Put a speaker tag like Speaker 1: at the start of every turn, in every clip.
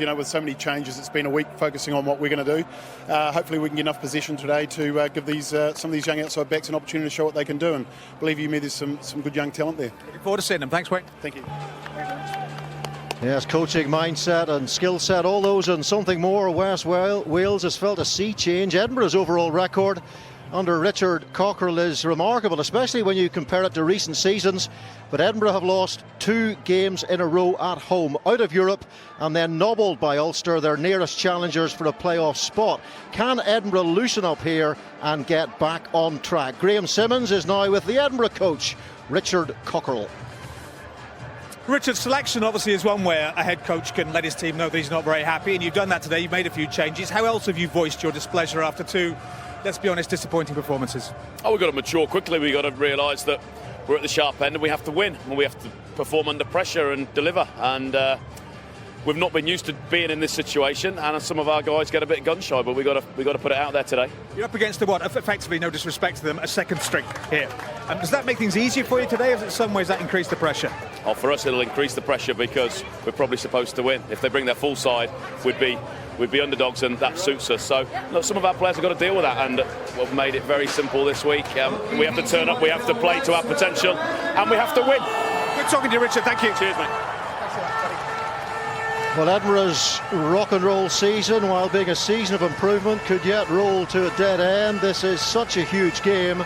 Speaker 1: You know, with so many changes, it's been a week focusing on what we're going to do. Hopefully we can get enough possession today to give these some of these young outside backs an opportunity to show what they can do, and believe you me, there's some good young talent there.
Speaker 2: Looking forward to seeing them. Thanks, Wayne.
Speaker 1: Thank you.
Speaker 3: Yes, coaching mindset and skill set, all those and something more. West Wales has felt a sea change. Edinburgh's overall record under Richard Cockerell is remarkable, especially when you compare it to recent seasons. But Edinburgh have lost 2 games in a row at home, out of Europe, and then nobbled by Ulster, their nearest challengers for a playoff spot. Can Edinburgh loosen up here and get back on track? Graham Simmons is now with the Edinburgh coach, Richard Cockerell.
Speaker 2: Richard's selection obviously is one where a head coach can let his team know that he's not very happy, and you've done that today. You've made a few changes. How else have you voiced your displeasure after 2, let's be honest, disappointing performances?
Speaker 4: Oh, we've got to mature quickly. We've got to realise that we're at the sharp end and we have to win, and we have to perform under pressure and deliver. And we've not been used to being in this situation, and some of our guys get a bit gun shy, but we've got to put it out there today. You're
Speaker 2: up against effectively, no disrespect to them, a second string here. Does that make things easier for you today, or in some ways that increase the pressure?
Speaker 4: Oh, for us it'll increase the pressure because we're probably supposed to win. If they bring their full side, we'd be underdogs, and that suits us. So look, some of our players have got to deal with that, and we've made it very simple this week. We have to turn up, we have to play to our potential, and we have to win.
Speaker 2: Good talking to you, Richard. Thank you.
Speaker 4: Cheers, mate.
Speaker 3: Well, Edinburgh's rock and roll season, while being a season of improvement, could yet roll to a dead end. This is such a huge game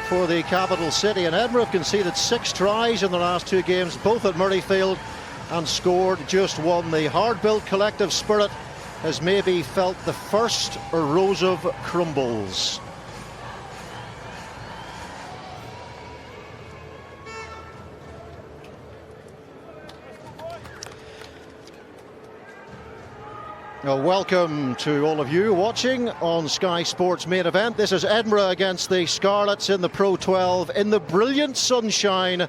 Speaker 3: for the capital city, and Edinburgh have conceded 6 tries in the last 2 games, both at Murrayfield, and scored just 1. The hard-built collective spirit has maybe felt the first erosive crumbles. Well, welcome to all of you watching on Sky Sports main event. This is Edinburgh against the Scarlets in the Pro 12 in the brilliant sunshine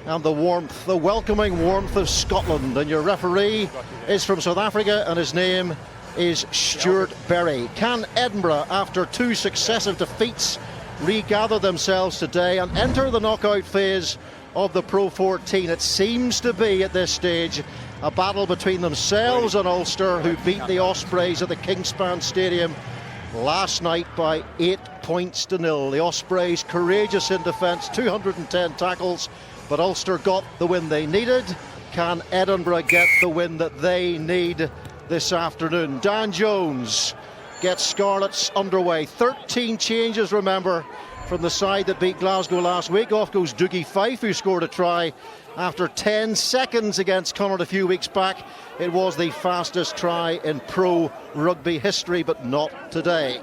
Speaker 3: and the warmth, the welcoming warmth of Scotland. And your referee is from South Africa, and his name is Stuart Berry. Can Edinburgh, after 2 successive defeats, regather themselves today and enter the knockout phase of the Pro 14? It seems to be at this stage a battle between themselves and Ulster, who beat the Ospreys at the Kingspan Stadium last night by 8 points to 0. The Ospreys courageous in defence, 210 tackles, but Ulster got the win they needed. Can Edinburgh get the win that they need this afternoon? Dan Jones gets Scarlets underway. 13 changes, remember, from the side that beat Glasgow last week. Off goes Dougie Fife, who scored a try after 10 seconds against Connacht a few weeks back. It was the fastest try in pro rugby history, but not today.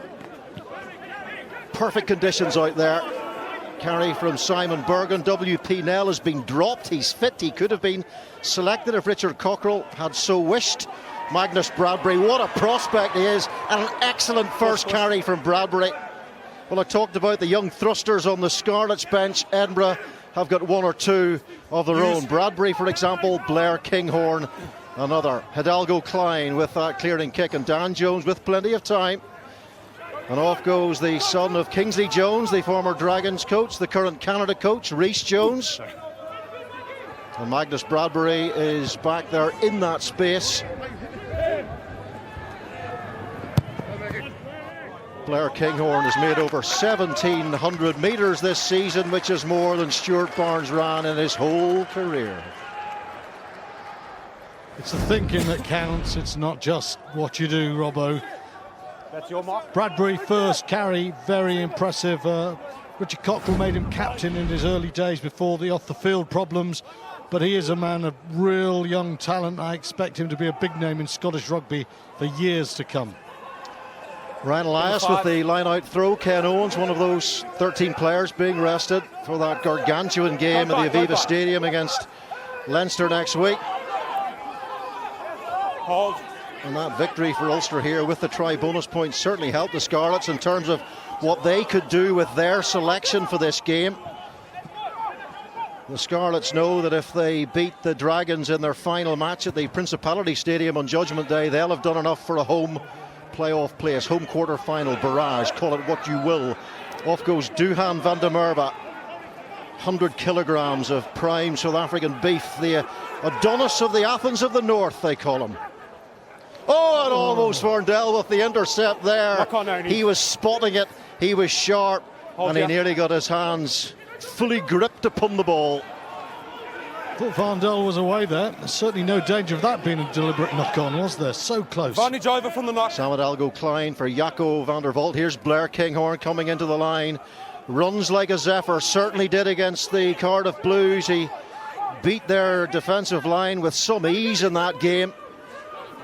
Speaker 3: Perfect conditions out there. Carry from Simon Bergen. WP Nell has been dropped. He's fit. He could have been selected if Richard Cockerell had so wished. Magnus Bradbury, what a prospect he is, and an excellent first carry from Bradbury. Well, I talked about the young thrusters on the Scarlets bench. Edinburgh have got 1 or 2 of their own. Bradbury, for example, Blair Kinghorn, another. Hidalgo Klein with that clearing kick, and Dan Jones with plenty of time. And off goes the son of Kingsley Jones, the former Dragons coach, the current Canada coach, Rhys Jones. And Magnus Bradbury is back there in that space. Blair Kinghorn has made over 1,700 metres this season, which is more than Stuart Barnes ran in his whole career.
Speaker 5: It's the thinking that counts, it's not just what you do, Robbo.
Speaker 2: That's your mark.
Speaker 5: Bradbury first carry, very impressive. Richard Cockerell made him captain in his early days before the off-the-field problems, but he is a man of real young talent. I expect him to be a big name in Scottish rugby for years to come.
Speaker 3: Ryan Elias with the line-out throw. Ken Owens, one of those 13 players being rested for that gargantuan game at the Aviva Stadium against Leinster next week. And that victory for Ulster here with the try bonus points certainly helped the Scarlets in terms of what they could do with their selection for this game. The Scarlets know that if they beat the Dragons in their final match at the Principality Stadium on Judgment Day, they'll have done enough for a home playoff place, home quarter-final barrage, call it what you will. Off goes Duhan van der Merwe. 100 kilograms of prime South African beef, the Adonis of the Athens of the North, they call him. Oh, and almost Varndell with the intercept there.
Speaker 6: Knock on, Ernie.
Speaker 3: He was spotting it, he was sharp, and he nearly got his hands fully gripped upon the ball.
Speaker 5: Thought Varndell was away there. There's certainly no danger of that being a deliberate knock-on, was there? So close.
Speaker 6: Advantage over from the knock.
Speaker 3: Sam Hidalgo Klein for Jaco van der Vault. Here's Blair Kinghorn coming into the line. Runs like a zephyr, certainly did against the Cardiff Blues. He beat their defensive line with some ease in that game.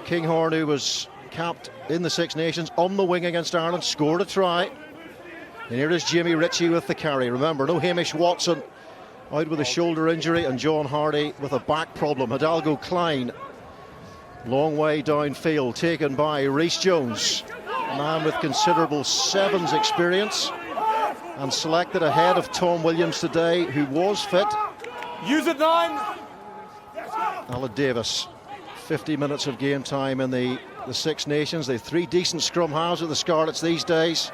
Speaker 3: Kinghorn, who was capped in the Six Nations on the wing against Ireland, scored a try. And here is Jamie Ritchie with the carry. Remember, no Hamish Watson out with a shoulder injury, and John Hardy with a back problem. Hidalgo Klein, long way downfield, taken by Rhys Jones, a man with considerable sevens experience, and selected ahead of Tom Williams today, who was fit.
Speaker 6: Use it, 9.
Speaker 3: Alan Davis, 50 minutes of game time in the Six Nations. They have 3 decent scrum halves at the Scarlets these days.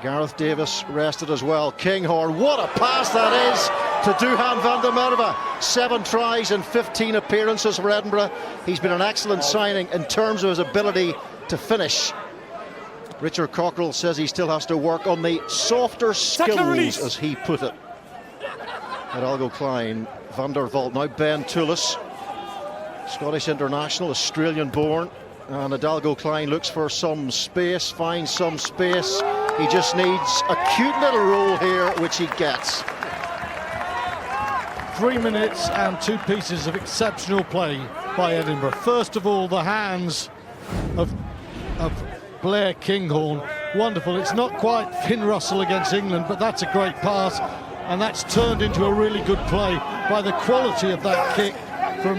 Speaker 3: Gareth Davis rested as well. Kinghorn, what a pass that is to Duhan van der Merwe. 7 tries and 15 appearances for Edinburgh. He's been an excellent signing in terms of his ability to finish. Richard Cockrell says he still has to work on the softer skills, as he put it. Hidalgo Klein, van der Vault, now Ben Toulis, Scottish international, Australian born. And Hidalgo Klein looks for some space, finds some space. He just needs a cute little roll here, which he gets.
Speaker 5: 3 minutes and 2 pieces of exceptional play by Edinburgh. First of all, the hands of Blair Kinghorn. Wonderful. It's not quite Finn Russell against England, but that's a great pass. And that's turned into a really good play by the quality of that kick from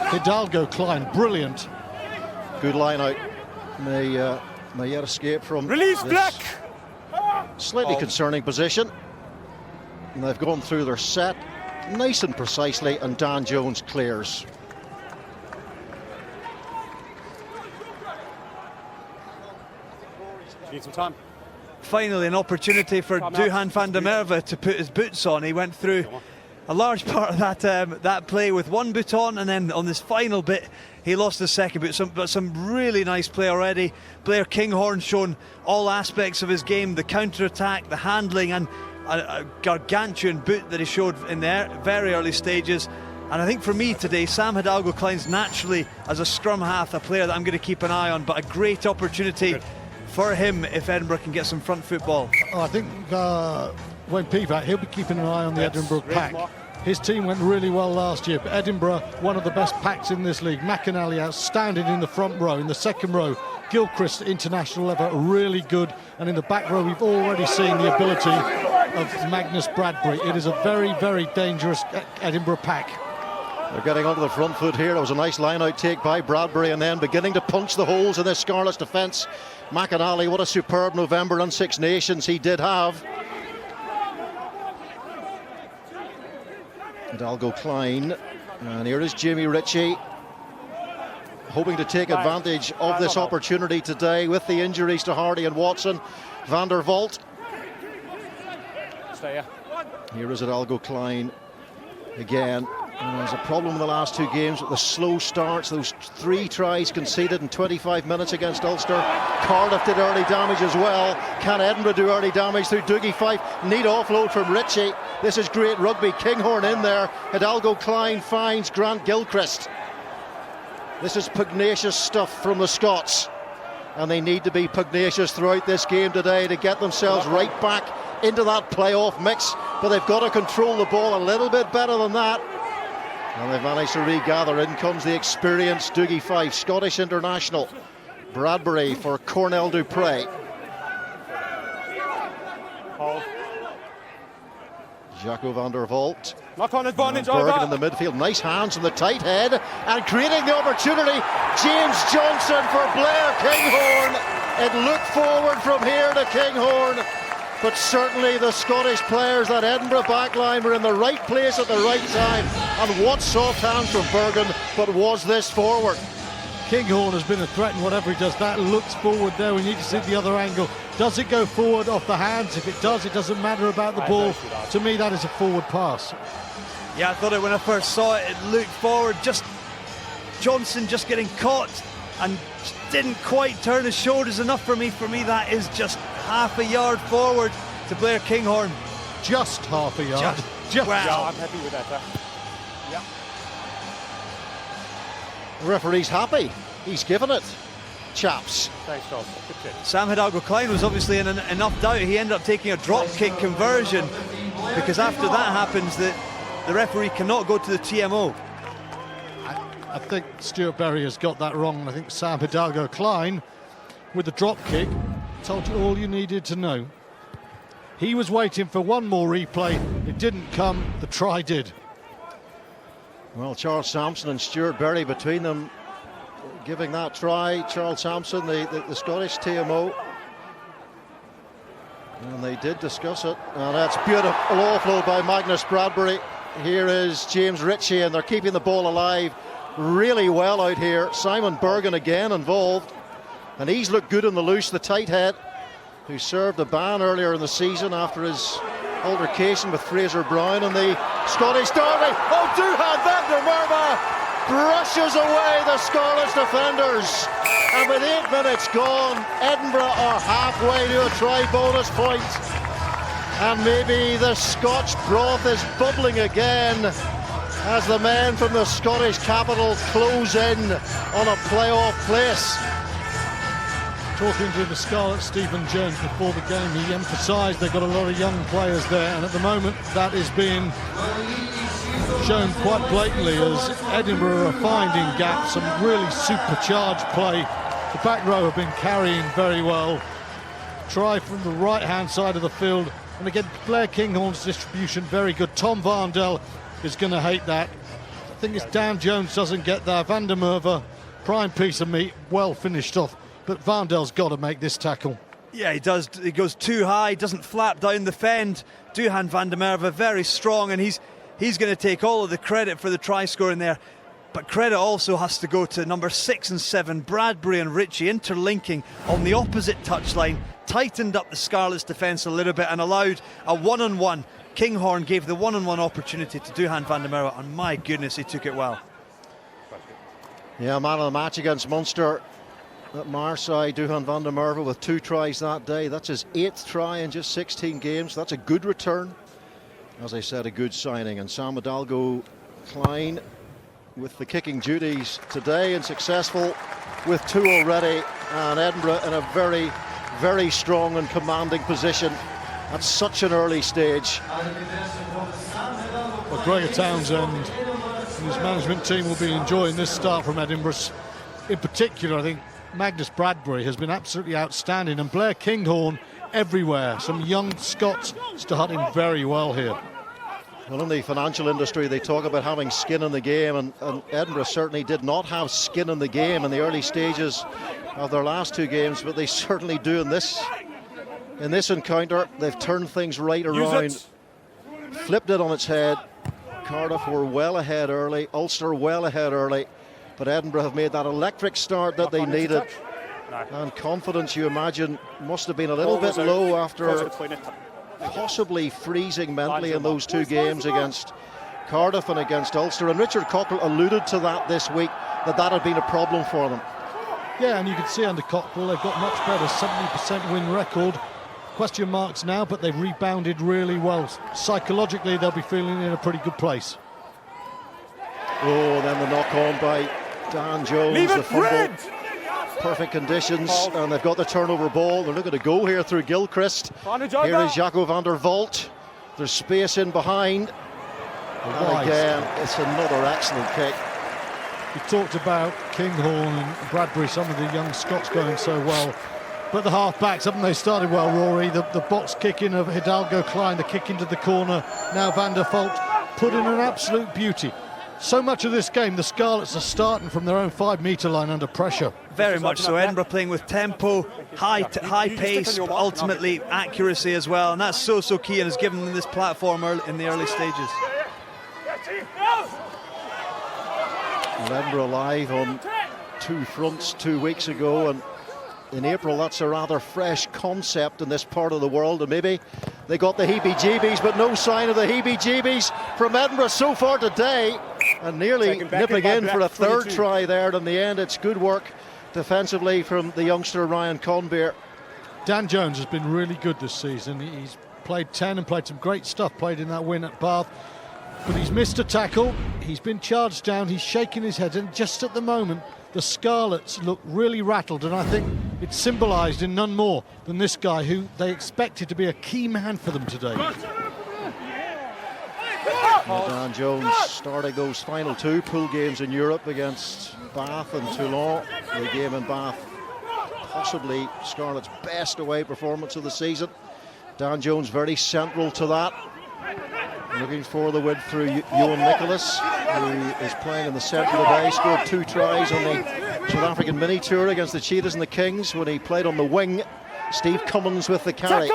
Speaker 5: Hidalgo Klein. Brilliant.
Speaker 3: Good line out. May yet escape from
Speaker 6: Release Black.
Speaker 3: Slightly concerning position. And they've gone through their set nice and precisely, and Dan Jones clears.
Speaker 6: Need some time.
Speaker 2: Finally an opportunity for Duhan van der Merwe to put his boots on. He went through a large part of that play with one boot on, and then on this final bit he lost the second boot. But some really nice play already. Blair Kinghorn shown all aspects of his game, the counter-attack, the handling, and a gargantuan boot that he showed in the very early stages. And I think for me today, Sam Hidalgo Klein's naturally, as a scrum half, a player that I'm going to keep an eye on, but a great opportunity for him if Edinburgh can get some front football.
Speaker 5: Oh, I think when Pivac, he'll be keeping an eye on the Edinburgh pack. His team went really well last year, but Edinburgh, one of the best packs in this league. McAnally outstanding in the front row. In the second row, Gilchrist, international level, really good. And in the back row, we've already seen the ability of Magnus Bradbury. It is a very, very dangerous Edinburgh pack.
Speaker 3: They're getting onto the front foot here. It was a nice line-out take by Bradbury, and then beginning to punch the holes in this Scarlets defence. McAnally, what a superb November and Six Nations he did have. Hidalgo Klein, and here is Jamie Ritchie, hoping to take advantage of this opportunity today with the injuries to Hardy and Watson. Van der Vault.
Speaker 6: Stay here.
Speaker 3: Here is Hidalgo Klein again. And there's a problem in the last 2 games with the slow starts. Those 3 tries conceded in 25 minutes against Ulster. Cardiff did early damage as well. Can Edinburgh do early damage through Dougie Fife? Neat offload from Ritchie. This is great rugby. Kinghorn in there. Hidalgo Klein finds Grant Gilchrist. This is pugnacious stuff from the Scots. And they need to be pugnacious throughout this game today to get themselves right back into that playoff mix. But they've got to control the ball a little bit better than that. And they've managed to regather. In comes the experienced Dougie Fife, Scottish international. Bradbury for Cornell Dupre. Jaco van der Vault.
Speaker 6: Knock on advantage
Speaker 3: Bergen
Speaker 6: over.
Speaker 3: in the midfield. Nice hands from the tight head. And creating the opportunity, James Johnson for Blair Kinghorn. It looked forward from here to Kinghorn. But certainly the Scottish players, that Edinburgh backline, were in the right place at the right time. And what soft hands from Bergen, but was this forward?
Speaker 5: Kinghorn has been a threat, and whatever he does, that looks forward there. We need to see the other angle. Does it go forward off the hands? If it does, it doesn't matter about the ball. To me, that is a forward pass.
Speaker 2: Yeah, I thought it when I first saw it, it looked forward. Just Johnson just getting caught and
Speaker 7: didn't quite turn his shoulders enough for me. For me, that is just half a yard forward to Blair Kinghorn.
Speaker 5: Just half a yard. Just.
Speaker 7: Wow.
Speaker 6: Yeah, I'm happy with that. Yeah.
Speaker 3: The referee's happy. He's given it. Chaps.
Speaker 6: Thanks, Charles. Good kick.
Speaker 7: Sam Hidalgo-Klein was obviously in enough doubt. He ended up taking a drop kick conversion, because after that happens, the referee cannot go to the TMO.
Speaker 5: I think Stuart Berry has got that wrong. I think Sam Hidalgo-Klein, with the drop kick, told you all you needed to know. He was waiting for one more replay. It didn't come. The try did.
Speaker 3: Well, Charles Sampson and Stuart Berry between them giving that try. Charles Sampson, the Scottish TMO. And they did discuss it. And that's beautiful offload by Magnus Bradbury. Here is James Ritchie, and they're keeping the ball alive really well out here. Simon Bergen again involved. And he's looked good on the loose, the tight head, who served a ban earlier in the season after his altercation with Fraser Brown in the Scottish Derby. Oh, Duhan van der Merwe brushes away the Scarlets defenders. And with 8 minutes gone, Edinburgh are halfway to a try bonus point. And maybe the Scotch broth is bubbling again as the men from the Scottish capital close in on a playoff place.
Speaker 5: Talking to the Scarlets, Stephen Jones, before the game, he emphasised they've got a lot of young players there, and at the moment that is being shown quite blatantly as Edinburgh are finding gaps, some really supercharged play. The back row have been carrying very well. Try from the right-hand side of the field, and again, Blair Kinghorn's distribution very good. Tom Varndell is going to hate that. I think it's Dan Jones doesn't get there. Van der Merwe, prime piece of meat, well finished off. But Varndell's got to make this tackle.
Speaker 7: Yeah, he does. He goes too high, doesn't flap down the fend. Duhan van der Merwe very strong, and he's going to take all of the credit for the try score in there. But credit also has to go to number 6 and 7, Bradbury and Ritchie, interlinking on the opposite touchline, tightened up the Scarlets' defence a little bit and allowed a one-on-one. Kinghorn gave the one-on-one opportunity to Duhan van der Merwe, and my goodness, he took it well.
Speaker 3: Yeah, man of the match against Munster at Marseille, Duhan van der Merwe with 2 tries that day. That's his 8th try in just 16 games. That's a good return. As I said, a good signing. And Sam Hidalgo-Klein with the kicking duties today, and successful with 2 already. And Edinburgh in a very, very strong and commanding position at such an early stage.
Speaker 5: Well, Gregor Townsend and his management team will be enjoying this start from Edinburgh. In particular, I think Magnus Bradbury has been absolutely outstanding, and Blair Kinghorn everywhere. Some young Scots starting very well here.
Speaker 3: Well, in the financial industry, they talk about having skin in the game, and Edinburgh certainly did not have skin in the game in the early stages of their last 2 games, but they certainly do in this encounter. They've turned things right around, flipped it on its head. Cardiff were well ahead early, Ulster well ahead early, but Edinburgh have made that electric start that they needed. And confidence, you imagine, must have been a little bit low after possibly freezing mentally in those 2 games against Cardiff and against Ulster. And Richard Cockrell alluded to that this week, that had been a problem for them.
Speaker 5: Yeah, and you can see under Cockrell they've got much better, 70% win record. Question marks now, but they've rebounded really well. Psychologically, they'll be feeling in a pretty good place.
Speaker 3: Oh, then the knock-on by Dan Jones, the fumble. Perfect conditions, and they've got the turnover ball. They're looking to go here through Gilchrist. Here is Jaco van der Walt. There's space in behind. And again, it's another excellent kick.
Speaker 5: We talked about Kinghorn and Bradbury, some of the young Scots going so well. But the half-backs, haven't they started well, Rory? The box kick-in of Hidalgo-Klein, the kick into the corner. Now Van der Walt put in an absolute beauty. So much of this game, the Scarlets are starting from their own 5-metre line under pressure.
Speaker 7: Very much so. Edinburgh playing with tempo, high pace, but ultimately accuracy as well. And that's so key, and has given them this platform in the early stages.
Speaker 3: And Edinburgh live on 2 fronts 2 weeks ago, and in April that's a rather fresh concept in this part of the world, and maybe they got the heebie-jeebies, but no sign of the heebie-jeebies from Edinburgh so far today, and nearly nipping in for a 3rd try there, and in the end it's good work defensively from the youngster Ryan Conbeer.
Speaker 5: Dan Jones has been really good this season. He's played 10 and played some great stuff, played in that win at Bath. But he's missed a tackle, he's been charged down, he's shaking his head, and just at the moment, the Scarlets look really rattled, and I think it's symbolised in none more than this guy who they expected to be a key man for them today.
Speaker 3: Dan Jones starting those final 2 pool games in Europe against Bath and Toulon. The game in Bath, possibly Scarlets' best away performance of the season. Dan Jones very central to that. Looking for the win through Ewan Nicholas, who is playing in the centre today. Scored 2 tries on the South African mini tour against the Cheetahs and the Kings when he played on the wing. Steve Cummins with the carry.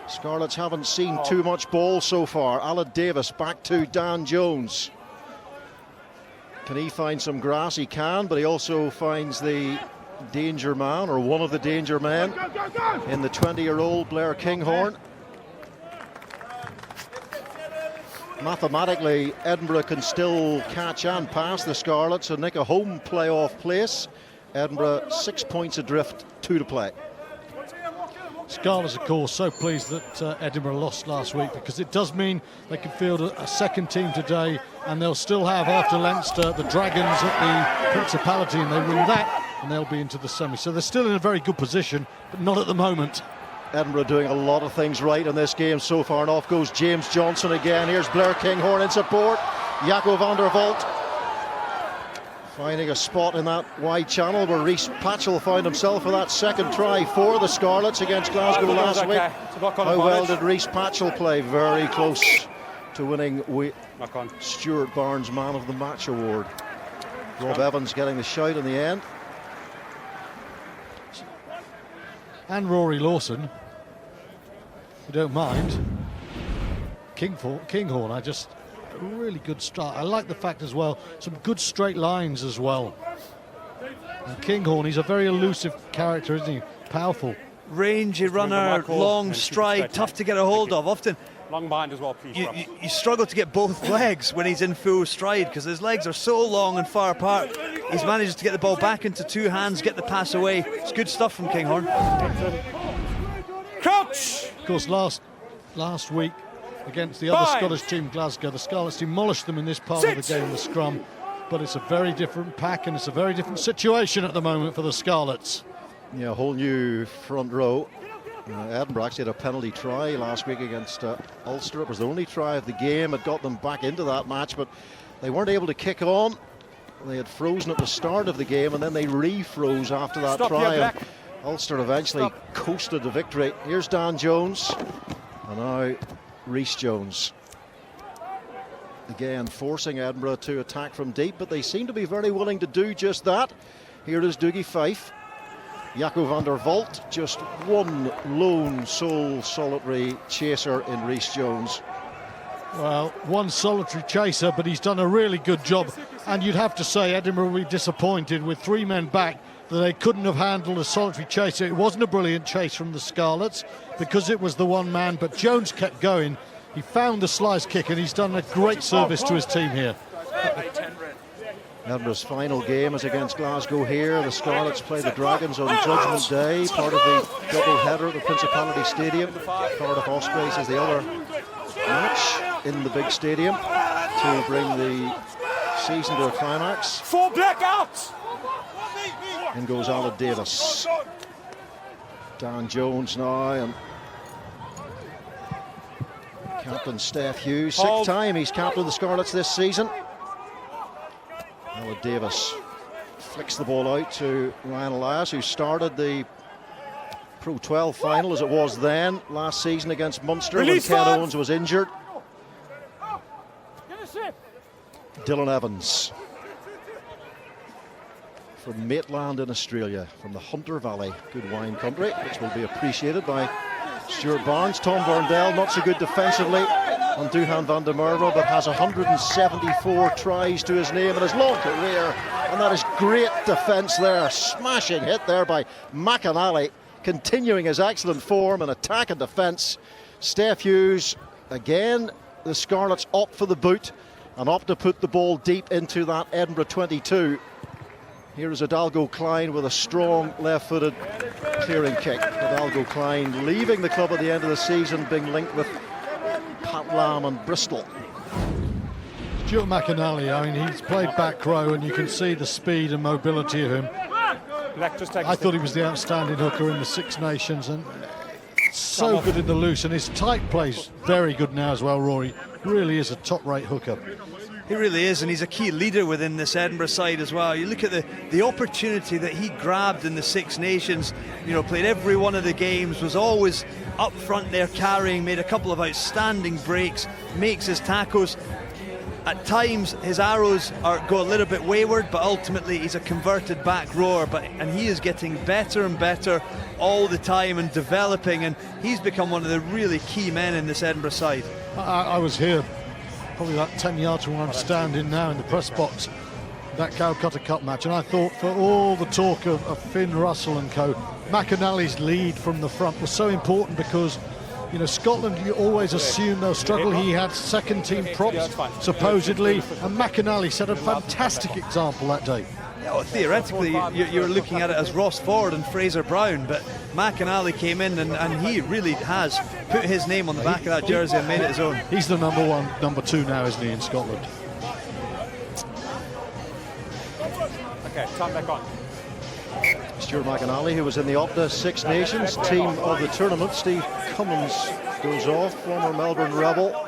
Speaker 3: Scarlets haven't seen too much ball so far. Alan Davis back to Dan Jones. Can he find some grass? He can, but he also finds the danger man, or one of the danger men, in the 20-year-old Blair Kinghorn. Mathematically, Edinburgh can still catch and pass the Scarlets and nick a home playoff place. Edinburgh 6 points adrift, 2 to play.
Speaker 5: Scarlets, of course, so pleased that Edinburgh lost last week, because it does mean they can field a second team today, and they'll still have, after Leinster, the Dragons at the Principality, and they win that and they'll be into the semi. So they're still in a very good position, but not at the moment.
Speaker 3: Edinburgh doing a lot of things right in this game so far, and off goes James Johnson again. Here's Blair Kinghorn in support. Jaco van der Walt finding a spot in that wide channel where Rhys Patchell found himself for that second try for the Scarlets against Glasgow last week. How well did Rhys Patchell play? Very close to winning Stuart Barnes Man of the Match award. Rob Evans getting the shout in the end.
Speaker 5: And Rory Lawson, who don't mind. Kinghorn, a really good start. I like the fact as well, some good straight lines as well. And Kinghorn, he's a very elusive character, isn't he? Powerful.
Speaker 7: Rangy runner, long stride, tough to get a hold of. Often
Speaker 6: long behind as well, please.
Speaker 7: You struggle to get both legs when he's in full stride, because his legs are so long and far apart. He's managed to get the ball back into 2 hands, get the pass away. It's good stuff from Kinghorn.
Speaker 6: Crouch!
Speaker 5: Of course, last week against the other Scottish team, Glasgow, the Scarlets demolished them in this part of the game, the scrum. But it's a very different pack, and it's a very different situation at the moment for the Scarlets.
Speaker 3: Yeah, a whole new front row. Edinburgh actually had a penalty try last week against Ulster. It was the only try of the game. It got them back into that match, but they weren't able to kick on. They had frozen at the start of the game, and then they refroze after that try. And Ulster eventually coasted to victory. Here's Dan Jones, and now Rhys Jones. Again, forcing Edinburgh to attack from deep, but they seem to be very willing to do just that. Here is Dougie Fife. Jaco van der Walt, just one lone sole solitary chaser in Rhys Jones.
Speaker 5: Well, one solitary chaser, but he's done a really good job. And you'd have to say Edinburgh will be disappointed with 3 men back that they couldn't have handled a solitary chaser. It wasn't a brilliant chase from the Scarlets because it was the one man, but Jones kept going. He found the slice kick, and he's done a great service to his team here.
Speaker 3: Edinburgh's final game is against Glasgow here. The Scarlets play the Dragons on Judgment Day, part of the double header at the Principality Stadium. Cardiff Ospreys is the other match in the big stadium to bring the season to a climax.
Speaker 6: 4 blackouts!
Speaker 3: In goes Alan Davis. Dan Jones now, and Captain Steph Hughes. 6th time he's captained the Scarlets this season. Alan Davis flicks the ball out to Ryan Elias, who started the Pro 12 final as it was then last season against Munster when Ken Owens was injured. Dylan Evans from Maitland in Australia, from the Hunter Valley, good wine country, which will be appreciated by Stuart Barnes. Tom Burndell, not so good defensively on Duhan van der Merwe, but has 174 tries to his name in his long career, and that is great defence there. Smashing hit there by McAnally, continuing his excellent form in attack and defence. Steph Hughes, again, the Scarlets opt for the boot and opt to put the ball deep into that Edinburgh 22. Here is Hidalgo Klein with a strong left-footed clearing kick. Hidalgo Klein leaving the club at the end of the season, being linked with Pat Lam and Bristol.
Speaker 5: Stuart McAnally, I mean, he's played back row and you can see the speed and mobility of him. I thought he was the outstanding hooker in the Six Nations, and so good in the loose, and his tight play's very good now as well, Rory. Really is a top-rate hooker.
Speaker 7: He really is, and he's a key leader within this Edinburgh side as well. You look at the opportunity that he grabbed in the Six Nations, you know, played every one of the games, was always up front there carrying, made a couple of outstanding breaks, makes his tackles. At times his arrows go a little bit wayward, but ultimately he's a converted back rower, and he is getting better and better all the time and developing, and he's become one of the really key men in this Edinburgh side.
Speaker 5: I was here probably about 10 yards from where I'm standing now in the press box, that Calcutta Cup match, and I thought, for all the talk of Finn Russell and co, McAnally's lead from the front was so important, because, you know, Scotland, you always assume they'll struggle. He had second team props supposedly, and McAnally set a fantastic example that day.
Speaker 7: Yeah, well, theoretically you're looking at it as Ross Ford and Fraser Brown, but McAnally came in and he really has put his name on the back of that jersey and made it his own.
Speaker 5: He's the number one, number two now, isn't he, in Scotland?
Speaker 6: Okay, time back on.
Speaker 3: Stuart McAnally, who was in the Opta Six Nations team of the tournament. Steve Cummins goes off, former Melbourne Rebel.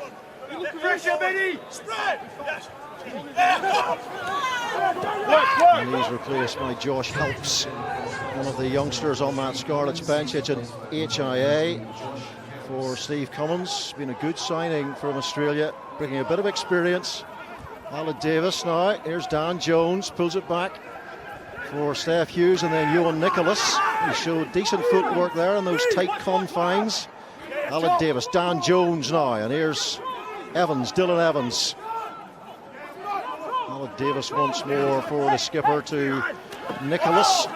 Speaker 3: And he's replaced by Josh Helps, one of the youngsters on that Scarlets bench. It's an HIA for Steve Cummins. Been a good signing from Australia, bringing a bit of experience. Alan Davis now. Here's Dan Jones, pulls it back for Steph Hughes, and then Ewan Nicholas. He showed decent footwork there in those tight confines. Alan Davis, Dan Jones now, and here's Evans, Dylan Evans. Alan Davis once more for the skipper to Nicholas.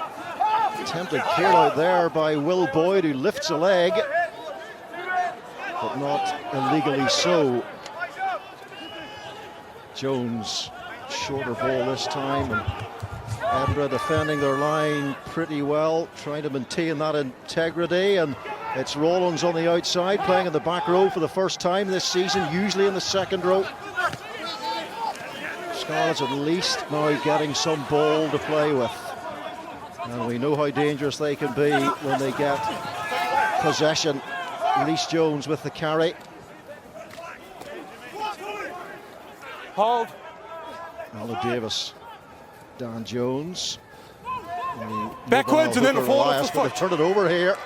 Speaker 3: Attempted clear out there by Will Boyd, who lifts a leg, but not illegally so. Jones, shorter ball this time, and Edinburgh defending their line pretty well, trying to maintain that integrity, and it's Rollins on the outside, playing in the back row for the first time this season, usually in the second row. Scarlets at least now getting some ball to play with, and we know how dangerous they can be when they get possession. Rhys Jones with the carry.
Speaker 6: Hold.
Speaker 3: Alan Davis, Dan Jones.
Speaker 6: Backwards and then forward.
Speaker 3: Elias, but they turn it over here.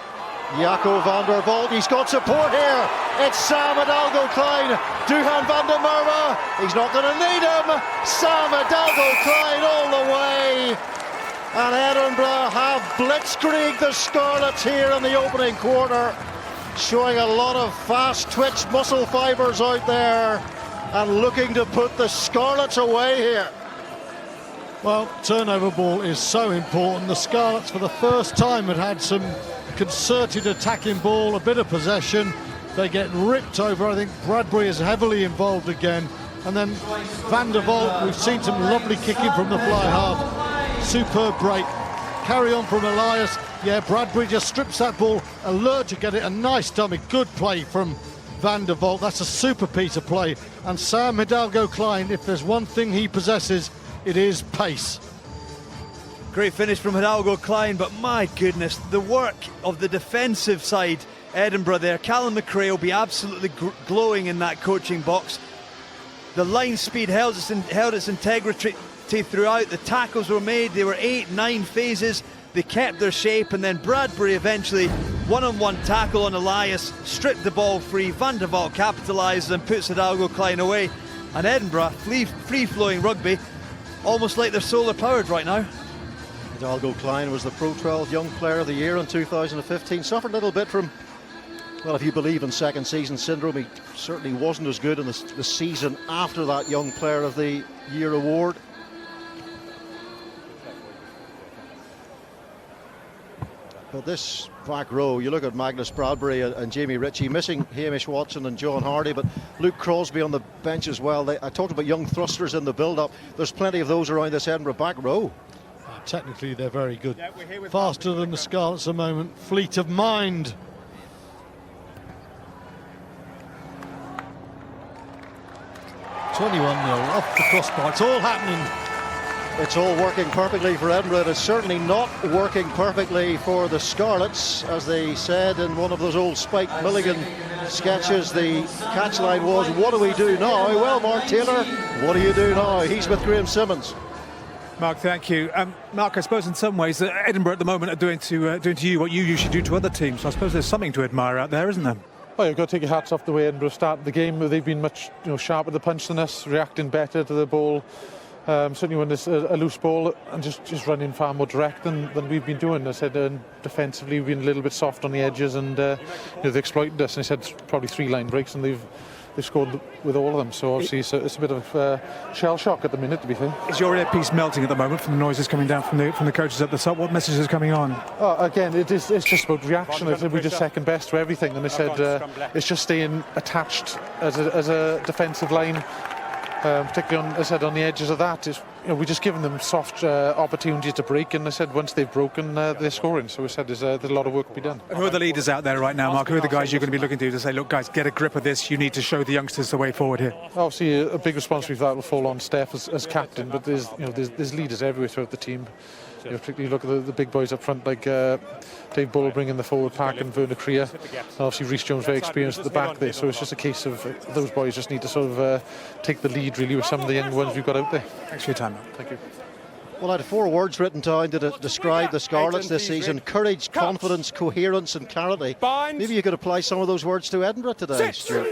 Speaker 3: Jaco van der Walt, he's got support here. It's Sam Hidalgo Klein. Duhan van der Merwe, he's not going to need him. Sam Hidalgo Klein all the way. And Edinburgh have blitzkrieged the Scarlets here in the opening quarter, showing a lot of fast twitch muscle fibres out there and looking to put the Scarlets away here.
Speaker 5: Well, turnover ball is so important. The Scarlets, for the first time, had some concerted attacking ball, a bit of possession. They get ripped over. I think Bradbury is heavily involved again. And then Van der Walt, we've seen some lovely kicking from the fly half. Superb break. Carry on from Elias. Yeah, Bradbury just strips that ball, alert to get it. A nice dummy. Good play from Van der Walt. That's a super piece of play. And Sam Hidalgo Klein, if there's one thing he possesses, it is pace.
Speaker 7: Great finish from Hidalgo Klein, but my goodness, the work of the defensive side, Edinburgh there. Callum McRae will be absolutely glowing in that coaching box. The line speed held its integrity throughout. The tackles were made. They were 8-9 phases. They kept their shape, and then Bradbury eventually one-on-one tackle on Elias, stripped the ball free. Van der Walt capitalises and puts Hidalgo Klein away. And Edinburgh, free-flowing rugby, almost like they're solar powered right now.
Speaker 3: Hidalgo Klein was the Pro 12 Young Player of the Year in 2015. Suffered a little bit from, well, if you believe in second season syndrome, he certainly wasn't as good in the season after that Young Player of the Year award. But this back row, you look at Magnus Bradbury and Jamie Ritchie, missing Hamish Watson and John Hardy, but Luke Crosby on the bench as well. I talked about young thrusters in the build-up. There's plenty of those around this Edinburgh back row.
Speaker 5: technically they're very good.
Speaker 2: Yeah, we're here with
Speaker 5: Faster than the Scarlets at the moment. Fleet of mind. (21-0) off the crossbar. It's all happening.
Speaker 3: It's all working perfectly for Edinburgh. It's certainly not working perfectly for the Scarlets. As they said in one of those old Spike Milligan sketches, the catchline was, what do we do now? Well, Mark Taylor, what do you do now? He's with Graham Simmons.
Speaker 2: Mark, thank you. Mark, I suppose in some ways that Edinburgh at the moment are doing to you what you usually do to other teams. So I suppose there's something to admire out there, isn't there?
Speaker 6: Well, you've got to take your hats off the way Edinburgh started the game. They've been much sharper the punch than us, reacting better to the ball. Certainly when there's a loose ball, and just running far more direct than we've been doing. I said defensively we've been a little bit soft on the edges, and they've exploited us. And I said probably 3 line breaks, and they've scored with all of them. So obviously it's a bit of shell shock at the minute, to be fair.
Speaker 2: Is your earpiece melting at the moment from the noises coming down from the coaches at the top? What message is coming on?
Speaker 6: Again, it's just about reaction. I said we're just second best to everything, and I said it's just staying attached as a defensive line. Particularly on the edges of that, we're just giving them soft opportunities to break, and I said once they've broken, they're scoring. So we said there's a lot of work to be done.
Speaker 2: Who are the leaders out there right now, Mark? Who are the guys you're going to be looking to say, look, guys, get a grip of this. You need to show the youngsters the way forward here.
Speaker 6: Obviously, a big responsibility for that will fall on Steph as captain, but there's leaders everywhere throughout the team. Particularly look at the big boys up front, like Dave Bull bringing the forward pack, and Werner Krier, and obviously Rhys Jones very experienced at the back there. So it's just a case of those boys just need to sort of take the lead really with some of the young ones we've got out there.
Speaker 2: Thanks for your time, man.
Speaker 6: Thank you.
Speaker 3: Well, I had 4 words written down to describe the Scarlets this season: courage, confidence, coherence and clarity. Maybe you could apply some of those words to Edinburgh today, Stuart.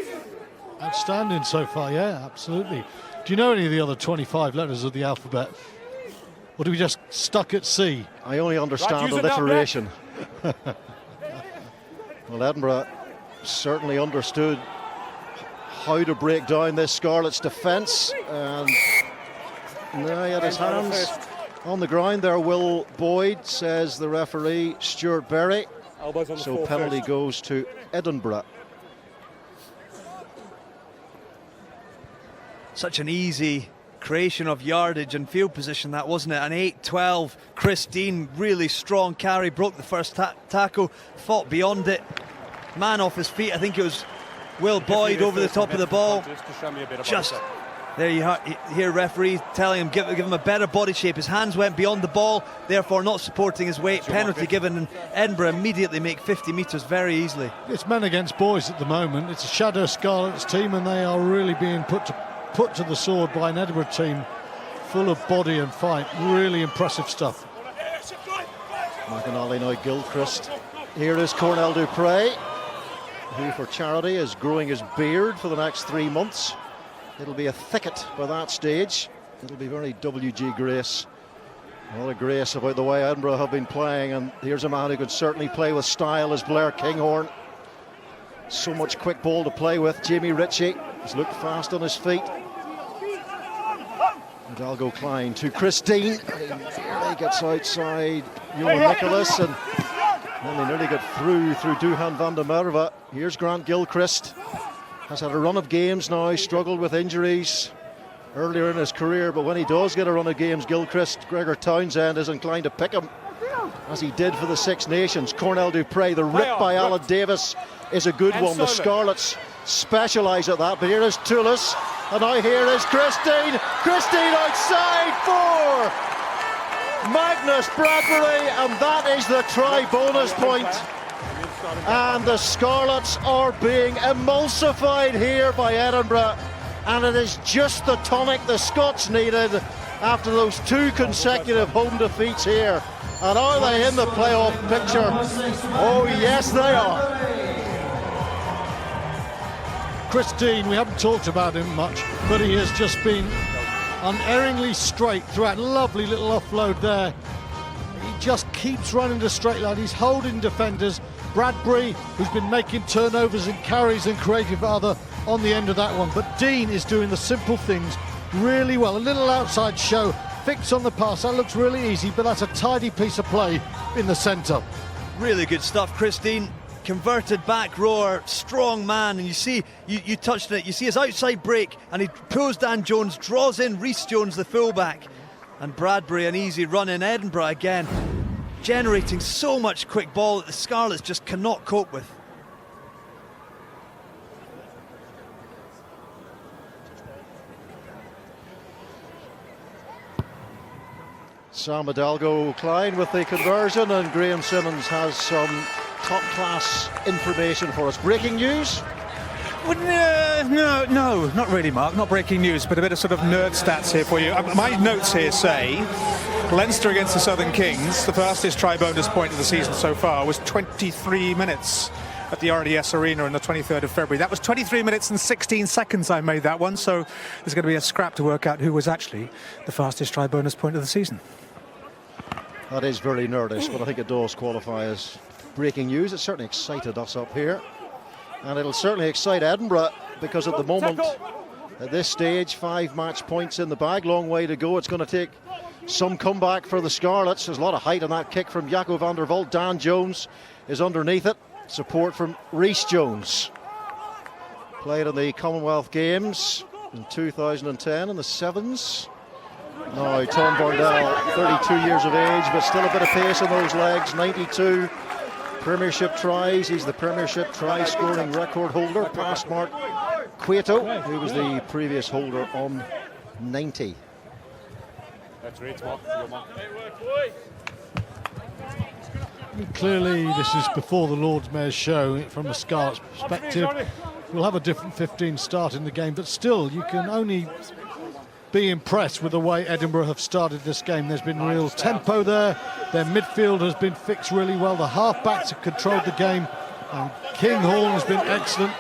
Speaker 5: Outstanding so far, yeah, absolutely. Do you know any of the other 25 letters of the alphabet? Or do we just stuck at C?
Speaker 3: I only understand alliteration. Well, Edinburgh certainly understood how to break down this Scarlets defence, and now he had his hands on the ground there. Will Boyd, says the referee, Stuart Berry. So penalty goes to Edinburgh.
Speaker 7: Such an easy creation of yardage and field position, that wasn't it? An 8-12. Chris Dean, really strong carry, broke the first tackle, fought beyond it, man off his feet. I think it was Will Boyd over the top of the ball. Just there you hear referee telling him give him a better body shape. His hands went beyond the ball, therefore not supporting his weight. Penalty given, and Edinburgh immediately make 50 metres very easily.
Speaker 5: It's men against boys at the moment. It's a shadow Scarlets team, and they are really being put to the sword by an Edinburgh team full of body and fight. Really impressive stuff.
Speaker 3: McAnally now Gilchrist. Here is Cornell Dupre, who for charity is growing his beard for the next 3 months. It'll be a thicket by that stage. It'll be very W.G. Grace. A lot of grace about the way Edinburgh have been playing, and here's a man who could certainly play with style as Blair Kinghorn. So much quick ball to play with. Jamie Ritchie has looked fast on his feet. Hidalgo Klein to Chris Dean. He gets outside Johan Nicholas, and then they nearly get through Duhan van der Merwe. Here's Grant Gilchrist. Has had a run of games now, struggled with injuries earlier in his career, but when he does get a run of games, Gilchrist, Gregor Townsend is inclined to pick him, as he did for the Six Nations. Cornell Dupre, the rip by Alan Davis is a good one. The Scarlets specialise at that, but here is Toulouse, and now here is Christine. Christine outside for Magnus Bradbury, and that is the try bonus point. And the Scarlets are being emulsified here by Edinburgh, and it is just the tonic the Scots needed after those 2 consecutive home defeats here. And are they in the playoff picture? Oh yes, they are.
Speaker 5: Chris Dean, we haven't talked about him much, but he has just been unerringly straight throughout. Lovely little offload there. He just keeps running the straight line. He's holding defenders. Bradbury, who's been making turnovers and carries and creative other on the end of that one. But Dean is doing the simple things really well. A little outside show, fix on the pass. That looks really easy, but that's a tidy piece of play in the centre.
Speaker 7: Really good stuff. Chris Dean, converted back rower, strong man, and you see, you touched on it, you see his outside break, and he pulls Dan Jones, draws in Rhys Jones, the fullback. And Bradbury, an easy run in. Edinburgh again, generating so much quick ball that the Scarlets just cannot cope with.
Speaker 3: Sam Hidalgo-Klein with the conversion, and Graham Simmons has some top-class information for us. Breaking news?
Speaker 2: Well, no, not really, Mark. Not breaking news, but a bit of sort of nerd stats here for you. My notes here say Leinster against the Southern Kings, the fastest try bonus point of the season so far was 23 minutes at the RDS Arena on the 23rd of February. That was 23 minutes and 16 seconds I made that one, so there's going to be a scrap to work out who was actually the fastest try bonus point of the season.
Speaker 3: That is very nerdish, but I think it does qualify as breaking news. It certainly excited us up here, and it'll certainly excite Edinburgh, because at the moment, at this stage, 5 match points in the bag, long way to go. It's going to take some comeback for the Scarlets. There's a lot of height on that kick from Jaco van der Walt. Dan Jones is underneath it. Support from Rhys Jones. Played in the Commonwealth Games in 2010 in the sevens. Now Tom Vardell, 32 years of age, but still a bit of pace in those legs. 92 Premiership tries. He's the Premiership try scoring record holder, past Mark Cueto, who was the previous holder on 90.
Speaker 8: That's right, Mark.
Speaker 5: Clearly, this is before the Lord Mayor's show. From a Scarlets perspective, we'll have a different 15 start in the game, but still, you can only be impressed with the way Edinburgh have started this game. There's been real tempo there. Their midfield has been fixed really well. The half-backs have controlled the game, and Kinghorn has been excellent.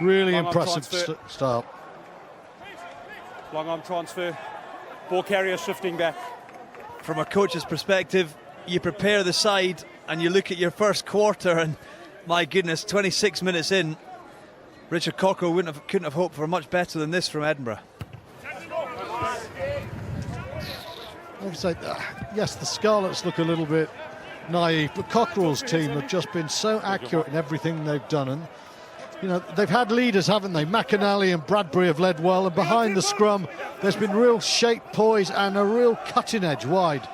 Speaker 5: Really impressive start.
Speaker 8: Long arm transfer. Ball carrier shifting back.
Speaker 7: From a coach's perspective, you prepare the side and you look at your first quarter, and my goodness, 26 minutes in, Richard Cockrell couldn't have hoped for much better than this from Edinburgh.
Speaker 5: I would say, yes, the Scarlets look a little bit naive, but Cockrell's team have just been so accurate in everything they've done. And you know, they've had leaders, haven't they? McAnally and Bradbury have led well, and behind the scrum there's been real shape, poise and a real cutting edge wide.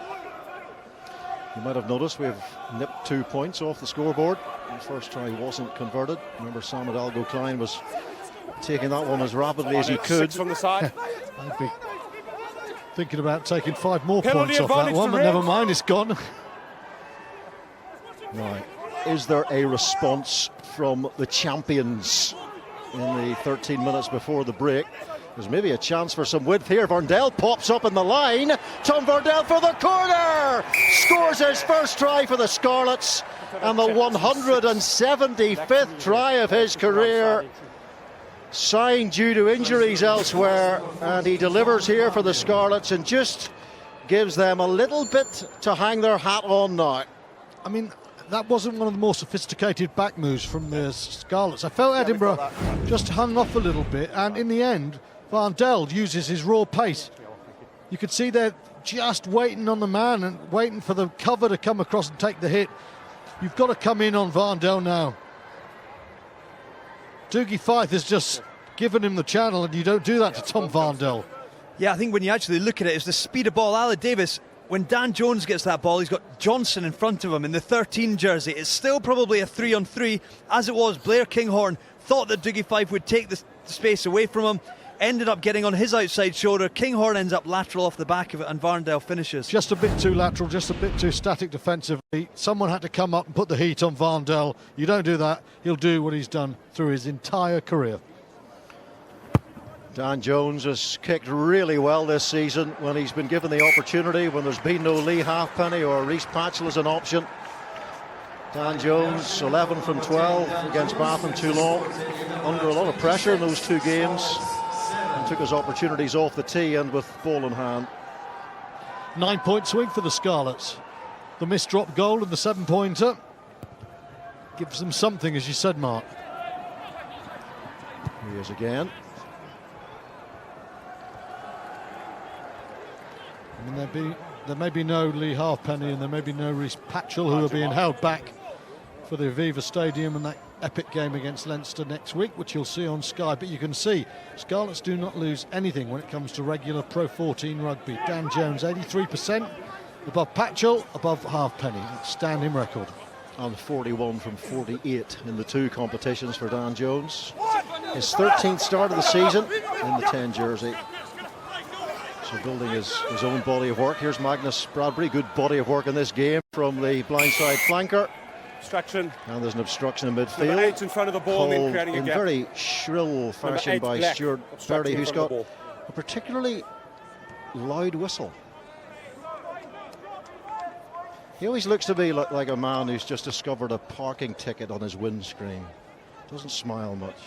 Speaker 3: You might have noticed we've nipped 2 points off the scoreboard. The first try wasn't converted. Remember, Sam Hidalgo-Klein was taking that one as rapidly as he could.
Speaker 8: From the side.
Speaker 5: I'd be thinking about taking 5 more
Speaker 8: Penalty
Speaker 5: points off that
Speaker 8: advantage
Speaker 5: one,
Speaker 8: to
Speaker 5: but never
Speaker 8: Red.
Speaker 5: mind, it's gone.
Speaker 3: Right. Is there a response from the champions in the 13 minutes before the break? There's maybe a chance for some width here. Vardell pops up in the line. Tom Vardell for the corner! Scores his first try for the Scarlets, and the 175th try of his career. Signed due to injuries elsewhere, and he delivers here for the Scarlets and just gives them a little bit to hang their hat on now.
Speaker 5: I mean, that wasn't one of the more sophisticated back moves from the Scarlets. I felt Edinburgh just hung off a little bit, and in the end, Vardell uses his raw pace. You could see they're just waiting on the man and waiting for the cover to come across and take the hit. You've got to come in on Vardell now. Dougie Fife has just given him the channel, and you don't do that to Tom Vardell.
Speaker 7: Yeah, I think when you actually look at it, it's the speed of ball. Aled Davis, when Dan Jones gets that ball, he's got Johnson in front of him in the 13 jersey. It's still probably a 3-on-3, as it was. Blair Kinghorn thought that Dougie Fife would take the space away from him, ended up getting on his outside shoulder. Kinghorn ends up lateral off the back of it, and Vardell finishes.
Speaker 5: Just a bit too lateral, just a bit too static defensively. Someone had to come up and put the heat on Vardell. You don't do that, he'll do what he's done through his entire career.
Speaker 3: Dan Jones has kicked really well this season when he's been given the opportunity, when there's been no Lee Halfpenny or Rhys Patchell as an option. Dan Jones, 11 from 12 against Bath and Toulon, under a lot of pressure in those 2 games. And took his opportunities off the tee and with ball in hand.
Speaker 5: 9-point swing for the Scarlets. The missed drop goal and the 7-pointer gives them something, as you said, Mark.
Speaker 3: Here he is again.
Speaker 5: I mean, there may be no Lee Halfpenny and there may be no Rhys Patchell, who are being held back for the Aviva Stadium, and that epic game against Leinster next week, which you'll see on Sky. But you can see Scarlets do not lose anything when it comes to regular Pro 14 rugby. Dan Jones, 83%, above Patchell, above Halfpenny. Outstanding record.
Speaker 3: And 41 from 48 in the 2 competitions for Dan Jones. His 13th start of the season in the 10 jersey. So building his own body of work. Here's Magnus Bradbury, good body of work in this game from the blindside flanker.
Speaker 8: Obstruction.
Speaker 3: And there's an obstruction in midfield.
Speaker 8: Number 8 in front of the ball, and then creating a
Speaker 3: in
Speaker 8: gap.
Speaker 3: very shrill fashion by
Speaker 8: Black,
Speaker 3: Stuart
Speaker 8: obstructing
Speaker 3: Berry,
Speaker 8: in
Speaker 3: who's
Speaker 8: front
Speaker 3: got
Speaker 8: of the
Speaker 3: a particularly loud whistle. He always looks to me like a man who's just discovered a parking ticket on his windscreen. Doesn't smile much.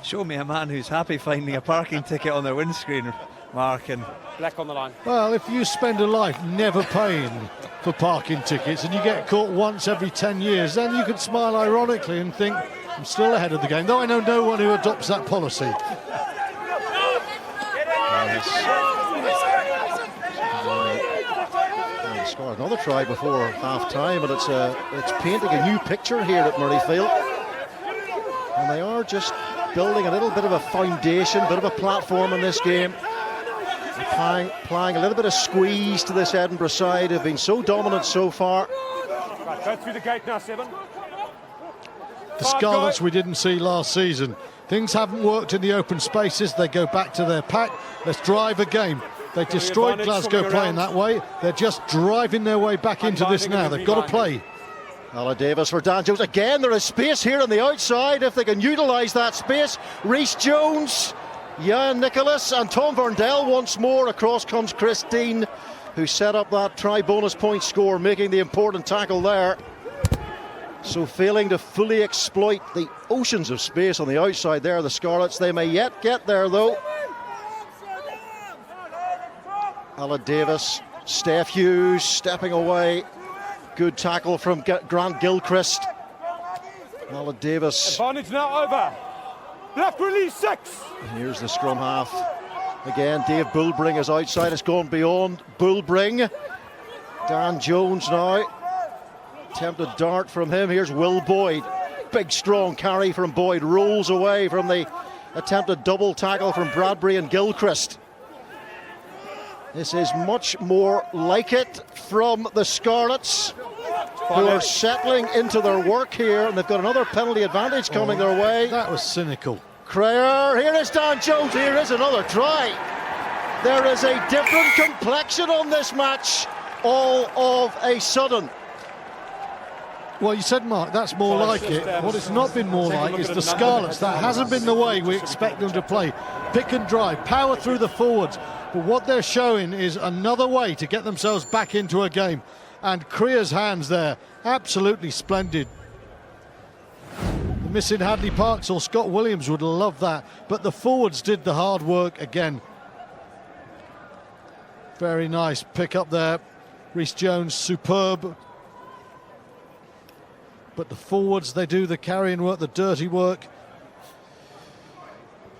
Speaker 7: Show me a man who's happy finding a parking ticket on their windscreen, Mark. And
Speaker 8: Black on the line.
Speaker 5: Well, if you spend a life never paying for parking tickets and you get caught once every 10 years, then you can smile ironically and think, I'm still ahead of the game, though I know no one who adopts that policy.
Speaker 3: Scored another try before half-time, and it's painting a new picture here at Murrayfield. And they are just building a little bit of a foundation, bit of a platform in this game. Applying a little bit of squeeze to this Edinburgh side, who've been so dominant so far.
Speaker 8: Right, go through the gate now, 7.
Speaker 5: The Scarlets we didn't see last season. Things haven't worked in the open spaces. They go back to their pack. Let's drive a game. They destroyed Glasgow playing that way. They're just driving their way back into this now. They've got to play.
Speaker 3: Alan Davis for Dan Jones. Again, there is space here on the outside if they can utilise that space. Rhys Jones, Jan Nicholas and Tom Verndell once more. Across comes Chris Dean, who set up that try bonus point score, making the important tackle there. So failing to fully exploit the oceans of space on the outside there, the Scarlets. They may yet get there though. Alan Davis, Steph Hughes stepping away. Good tackle from Grant Gilchrist. Alan Davis.
Speaker 8: Advantage now over. Left release 6.
Speaker 3: And here's the scrum half. Again, Dave Bullbring is outside. It's gone beyond Bullbring. Dan Jones now. Attempted dart from him. Here's Will Boyd. Big strong carry from Boyd. Rolls away from the attempted double tackle from Bradbury and Gilchrist. This is much more like it from the Scarlets, who are settling into their work here, and they've got another penalty advantage coming their way.
Speaker 5: That was cynical.
Speaker 3: Creyer, here is Dan Jones, here is another try. There is a different complexion on this match, all of a sudden.
Speaker 5: Well, you said, Mark, that's more like it. What it's not been more like is the Scarlets. That hasn't been the way we expect them to play. Pick and drive, power through the forwards. But what they're showing is another way to get themselves back into a game. And Creer's hands there, absolutely splendid. The missing Hadley Parks or Scott Williams would love that. But the forwards did the hard work again. Very nice pick up there. Rhys Jones, superb. But the forwards, they do the carrying work, the dirty work.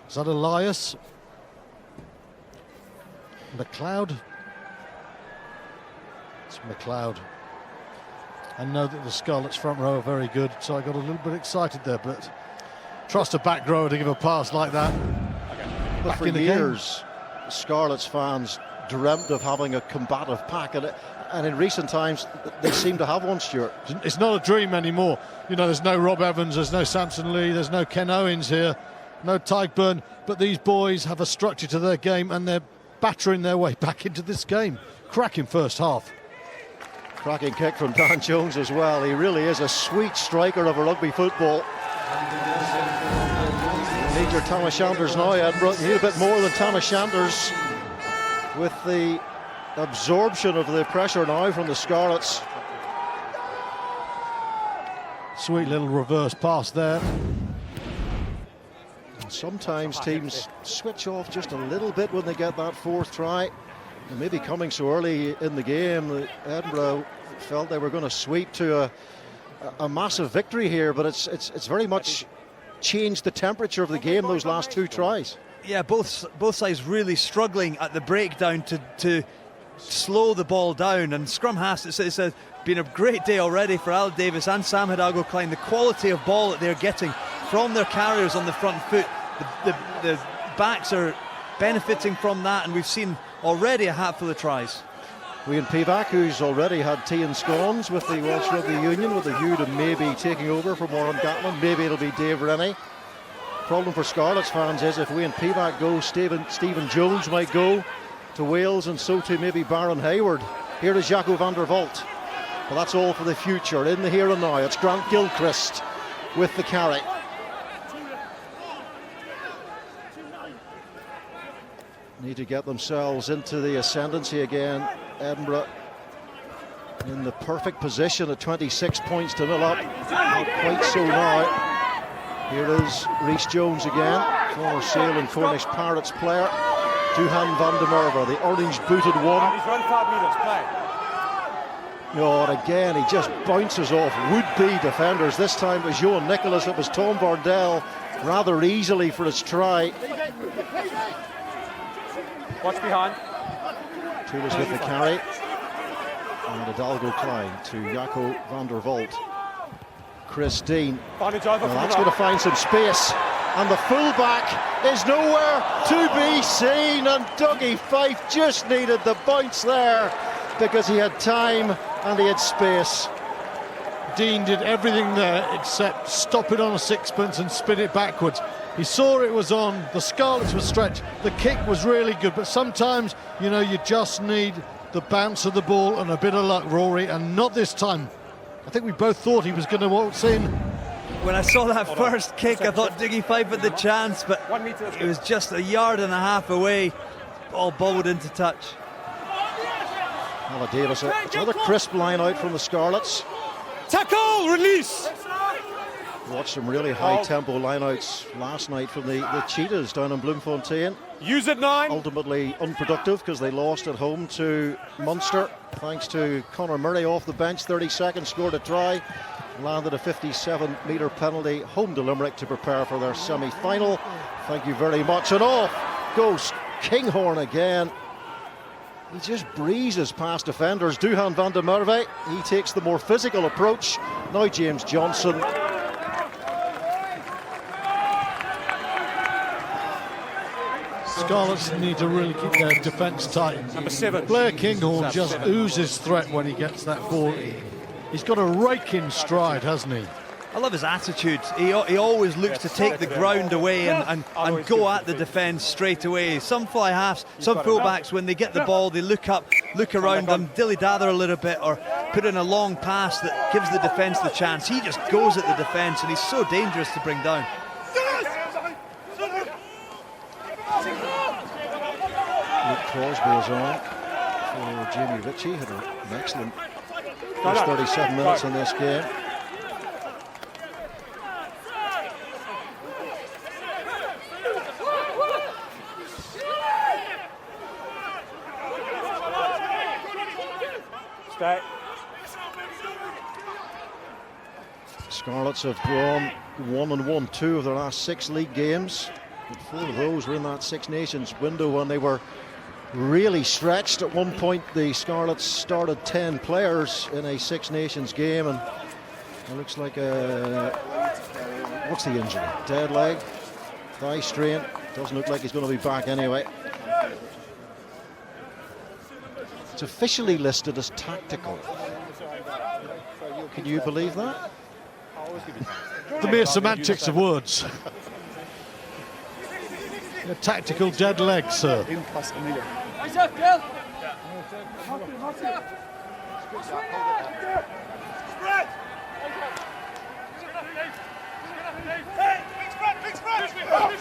Speaker 5: Is that Elias? McLeod? It's McLeod. I know that the Scarlets front row are very good, so I got a little bit excited there, but trust a back rower to give a pass like that.
Speaker 3: But for years, Scarlets fans dreamt of having a combative pack, and in recent times they seem to have one, Stuart.
Speaker 5: It's not a dream anymore. You know, there's no Rob Evans, there's no Samson Lee, there's no Ken Owens here, no Tyburn, but these boys have a structure to their game and they're battering their way back into this game. Cracking first half.
Speaker 3: Cracking kick from Dan Jones as well. He really is a sweet striker of a rugby football. You need your Tam-o'-shanters now, Edinburgh. You need a bit more than Tam-o'-shanters with the absorption of the pressure now from the Scarlets.
Speaker 5: Sweet little reverse pass there.
Speaker 3: Sometimes teams switch off just a little bit when they get that fourth try. And maybe coming so early in the game, Edinburgh felt they were going to sweep to a massive victory here, but it's very much changed the temperature of the game, those last two tries.
Speaker 7: Yeah, both sides really struggling at the breakdown to slow the ball down, and scrum has it's been a great day already for Al Davis and Sam Hidalgo-Klein. The quality of ball that they're getting from their carriers on the front foot, the backs are benefiting from that, and we've seen already a hatful of tries.
Speaker 3: Wayne Pivac, who's already had tea and scones with the Welsh Rugby Union, with a view to maybe taking over for Warren Gatlin. Maybe it'll be Dave Rennie. Problem for Scarlets fans is if Wayne Pivac goes, Stephen Jones might go to Wales, and so too maybe Baron Hayward. Here is Jaco van der Walt. But that's all for the future. In the here and now, it's Grant Gilchrist with the carry. Need to get themselves into the ascendancy again. Edinburgh in the perfect position at 26 points to 0 up. Not quite so now. Here is Rhys Jones again, former Sale and Cornish Pirates player. Duhan van der Merwe, the orange-booted one.
Speaker 8: He's run 5 metres, play.
Speaker 3: Oh, and again, he just bounces off would-be defenders. This time it was Johan Nicholas, it was Tom Bardell, rather easily for his try.
Speaker 8: Watch behind.
Speaker 3: Tulis with the carry. And Hidalgo-Klein to Jaco van der Walt. Chris Dean.
Speaker 8: Advantage over.
Speaker 3: Well, that's going to find some space. And the fullback is nowhere to be seen. And Dougie Fife just needed the bounce there because he had time and he had space.
Speaker 5: Dean did everything there except stop it on a sixpence and spin it backwards. He saw it was on, the Scarlets were stretched, the kick was really good, but sometimes, you know, you just need the bounce of the ball and a bit of luck, Rory, and not this time. I think we both thought he was going to waltz in.
Speaker 7: When I saw that first kick, I thought Dougie Fife had the chance, but it was just a yard and a half away. Ball bobbled into touch.
Speaker 3: Alan Davis, another crisp line out from the Scarlets.
Speaker 8: Tackle, release.
Speaker 3: Watched some really high tempo lineouts last night from the Cheetahs down in Bloemfontein.
Speaker 8: Use it 9.
Speaker 3: Ultimately unproductive because they lost at home to Munster. Thanks to Conor Murray off the bench, 30 seconds, scored a try, landed a 57-metre penalty home to Limerick to prepare for their semi-final. Thank you very much. And off goes Kinghorn again. He just breezes past defenders. Duhan van der Merwe, he takes the more physical approach. Now James Johnson.
Speaker 5: Scarlets need to really keep their defence tight.
Speaker 8: Number 7.
Speaker 5: Blair Kinghorn just oozes threat when he gets that ball. He's got a raking stride, hasn't he?
Speaker 7: I love his attitude. He always looks to take the ground away and go at the defence straight away. Some fly halves, some fullbacks, when they get the ball, they look up, look around them, dilly-dather a little bit, or put in a long pass that gives the defence the chance. He just goes at the defence, and he's so dangerous to bring down.
Speaker 3: Luke Crosby is on for Jamie Ritchie. Had an excellent first 37 minutes in this game.
Speaker 8: Stay.
Speaker 3: Scarlets have drawn 1-1 2 of their last 6 league games. But 4 of those were in that Six Nations window when they were really stretched. At one point the Scarlets started 10 players in a Six Nations game, and it looks like what's the injury? Dead leg, thigh strain. Doesn't look like he's going to be back anyway. It's officially listed as tactical. Can you believe that?
Speaker 5: The mere semantics of words. A tactical dead leg, sir.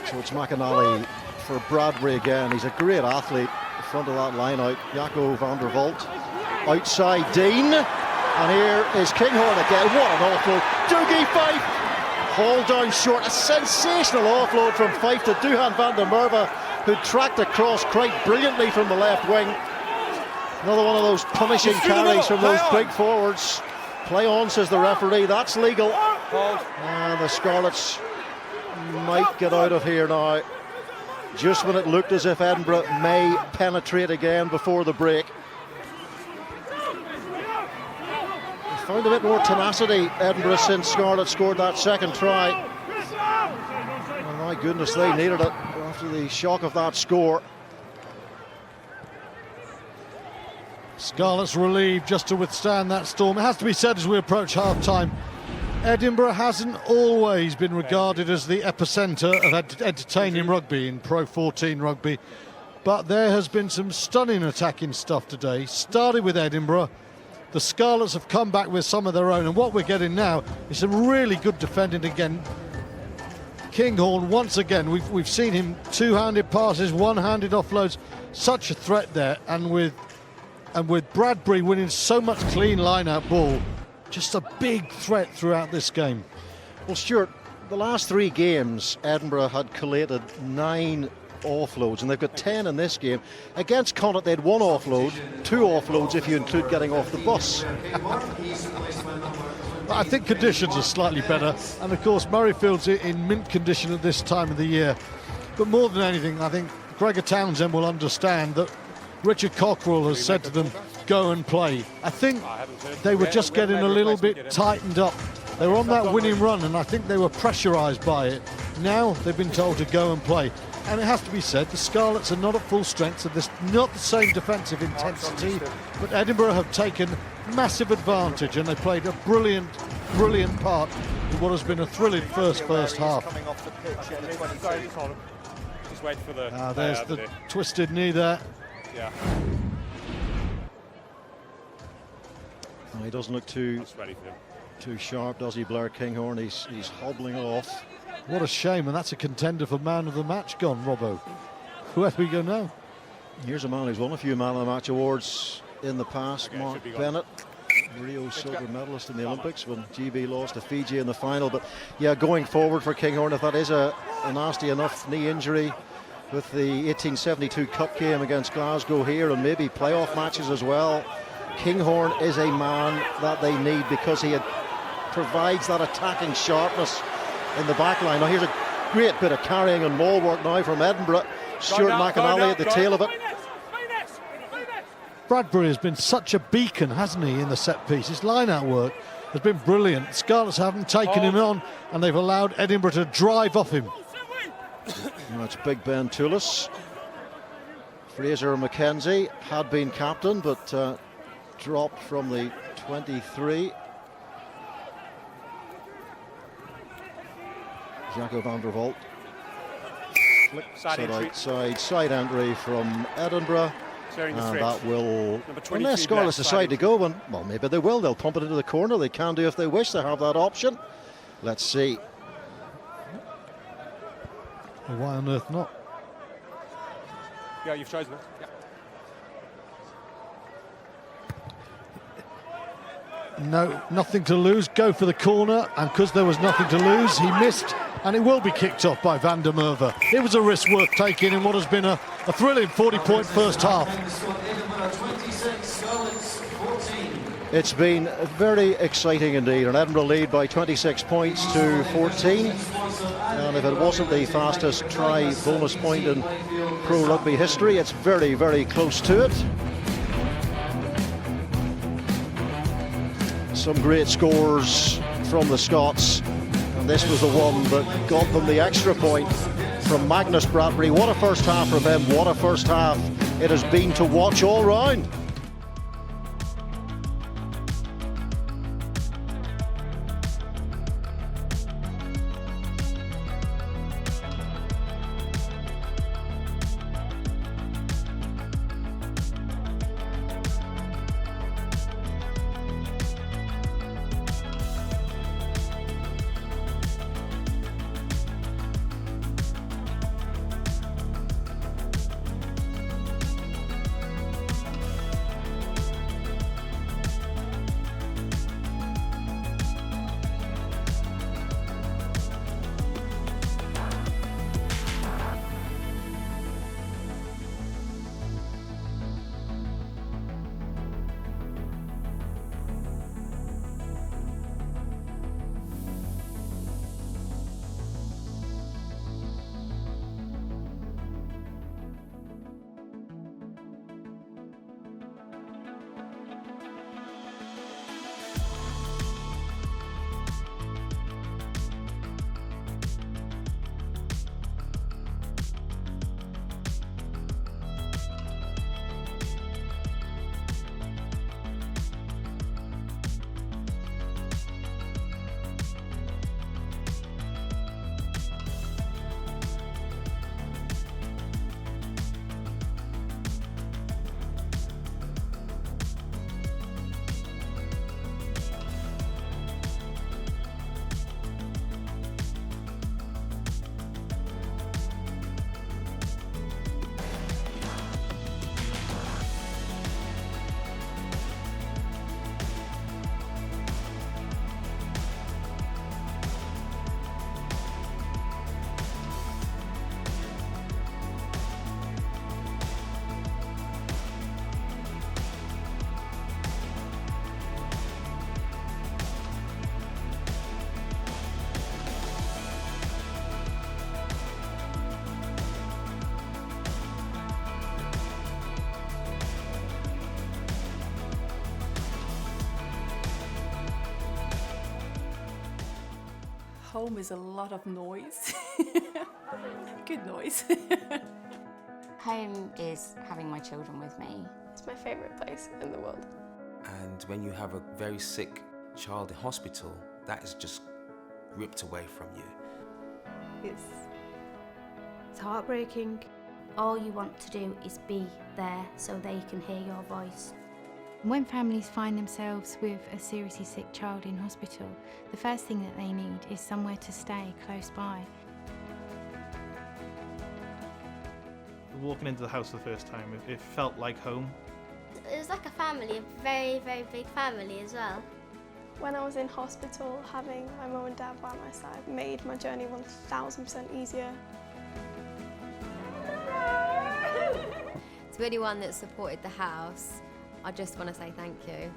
Speaker 3: So it's McAnally for Bradbury again. He's a great athlete. The front of that line out. Jaco van der Walt. Outside Dean. And here is Kinghorn again. What an offload. Dougie Fife. Hauled down short. A sensational offload from Fife to Duhan van der Merwe, who tracked across quite brilliantly from the left wing. Another one of those punishing carries from those big forwards. Play on, says the referee. That's legal. And the Scarlets might get out of here now, just when it looked as if Edinburgh may penetrate again before the break. found a bit more tenacity, Edinburgh, since Scarlets scored that second try. Oh, my goodness, they needed it after the shock of that score.
Speaker 5: Scarlets relieved just to withstand that storm. It has to be said as we approach half-time, Edinburgh hasn't always been regarded as the epicentre of entertaining rugby in Pro 14 rugby, but there has been some stunning attacking stuff today. Started with Edinburgh. The Scarlets have come back with some of their own, and what we're getting now is some really good defending again. Kinghorn, once again, we've seen him two-handed passes, one-handed offloads, such a threat there, and with Bradbury winning so much clean line-out ball, just a big threat throughout this game.
Speaker 3: Well, Stuart, the last 3 games, Edinburgh had collated 9 offloads, and they've got 10 in this game. Against Connacht, they had 1 offload, 2 offloads if you include getting off the bus.
Speaker 5: I think conditions are slightly better, and of course Murrayfield's in mint condition at this time of the year. But more than anything, I think Gregor Townsend will understand that Richard Cockrell has said to them, go and play. I think they were just getting a little bit tightened up. They were on that winning run, and I think they were pressurised by it. Now they've been told to go and play. And it has to be said, the Scarlets are not at full strength, so there's not the same defensive intensity, but Edinburgh have taken massive advantage, and they played a brilliant part in what has been a thrilling first half.
Speaker 8: Just wait for the...
Speaker 5: There's the twisted knee there.
Speaker 8: Yeah.
Speaker 3: He doesn't look too sharp, does he, Blair Kinghorn? He's hobbling off.
Speaker 5: What a shame, and that's a contender for man of the match gone, Robbo. Where do we go now?
Speaker 3: Here's a man who's won a few man of the match awards in the past, okay, Mark Bennett, Rio silver medalist in the Olympics when GB lost to Fiji in the final. But yeah, going forward for Kinghorn, if that is a nasty enough knee injury with the 1872 Cup game against Glasgow here, and maybe playoff matches as well, Kinghorn is a man that they need, because he provides that attacking sharpness in the back line. Now here's a great bit of carrying and maul work now from Edinburgh. Stuart McAnally at the tail of it.
Speaker 5: Bradbury has been such a beacon, hasn't he, in the set piece. His line-out work has been brilliant. Scarlets haven't taken him on, and they've allowed Edinburgh to drive off him.
Speaker 3: That's Big Ben Toulis. Fraser McKenzie had been captain, but dropped from the 23. Jaco van der Walt. Outside side entry from Edinburgh. And that will, unless Scarlets decide to go, well, maybe they will. They'll pump it into the corner. They can do if they wish. They have that option. Let's see.
Speaker 5: Well, why on earth not?
Speaker 8: Yeah, you've chosen it. Yeah.
Speaker 5: No, nothing to lose. Go for the corner, and because there was nothing to lose, he missed, and it will be kicked off by Van der Merwe. It was a risk worth taking in what has been a thrilling 40-point first half.
Speaker 3: It's been very exciting indeed. An Edinburgh lead by 26 points to 14. And if it wasn't the fastest try bonus point in pro rugby history, it's very, very close to it. Some great scores from the Scots, and this was the one that got them the extra point from Magnus Bradbury. What a first half from him, what a first half it has been to watch all round.
Speaker 9: Home is a lot of noise. Good noise.
Speaker 10: Home is having my children with me.
Speaker 11: It's my favourite place in the world.
Speaker 12: And when you have a very sick child in hospital, that is just ripped away from you.
Speaker 10: It's heartbreaking. All you want to do is be there so they can hear your voice.
Speaker 13: When families find themselves with a seriously sick child in hospital, the first thing that they need is somewhere to stay close by.
Speaker 14: Walking into the house the first time, it felt like home.
Speaker 11: It was like a family, a very, very big family as well. When I was in hospital, having my mum and dad by my side made my journey 1000% easier.
Speaker 15: To anyone that supported the house, I just want to say thank you.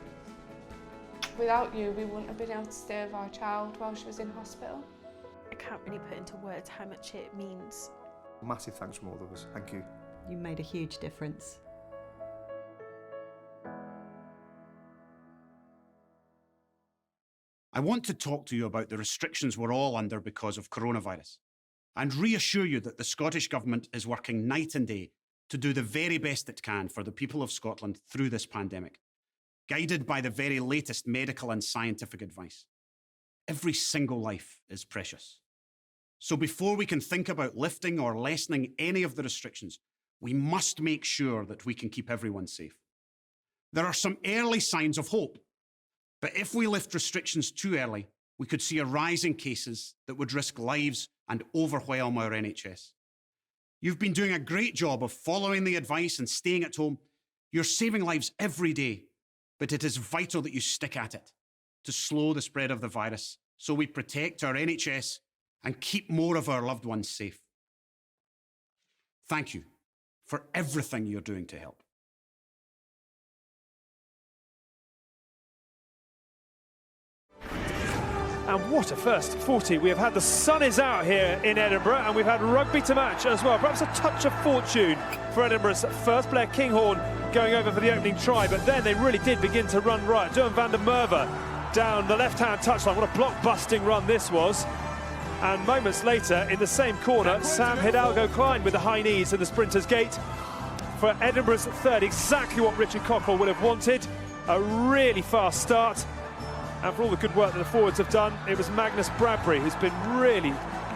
Speaker 16: Without you, we wouldn't have been able to stay with our child while she was in hospital.
Speaker 17: I can't really put into words how much it means.
Speaker 18: Massive thanks from all of us. Thank you.
Speaker 19: You made a huge difference.
Speaker 20: I want to talk to you about the restrictions we're all under because of coronavirus, and reassure you that the Scottish Government is working night and day to do the very best it can for the people of Scotland through this pandemic, guided by the very latest medical and scientific advice. Every single life is precious. So before we can think about lifting or lessening any of the restrictions, we must make sure that we can keep everyone safe. There are some early signs of hope, but if we lift restrictions too early, we could see a rise in cases that would risk lives and overwhelm our NHS. You've been doing a great job of following the advice and staying at home. You're saving lives every day, but it is vital that you stick at it to slow the spread of the virus so we protect our NHS and keep more of our loved ones safe. Thank you for everything you're doing to help.
Speaker 21: And what a first 40 we have had. The sun is out here in Edinburgh, and we've had rugby to match as well. Perhaps a touch of fortune for Edinburgh's first player, Kinghorn, going over for the opening try, but then they really did begin to run right. Johan van der Merwe down the left-hand touchline. What a block-busting run this was. And moments later, in the same corner, Sam Hidalgo-Klein with the high knees in the sprinter's gate for Edinburgh's third. Exactly what Richard Cockrell would have wanted. A really fast start. And for all the good work that the forwards have done, it was Magnus Bradbury who's been really,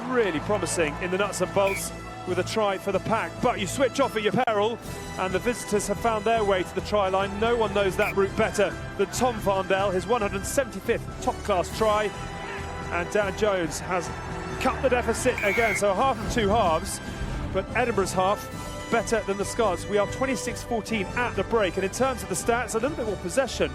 Speaker 21: really promising in the nuts and bolts with a try for the pack. But you switch off at your peril, and the visitors have found their way to the try line. No one knows that route better than Tom Varndell, his 175th top-class try. And Dan Jones has cut the deficit again, so half of two halves, but Edinburgh's half better than the Scarlets. We are 26-14 at the break, and in terms of the stats, a little bit more possession.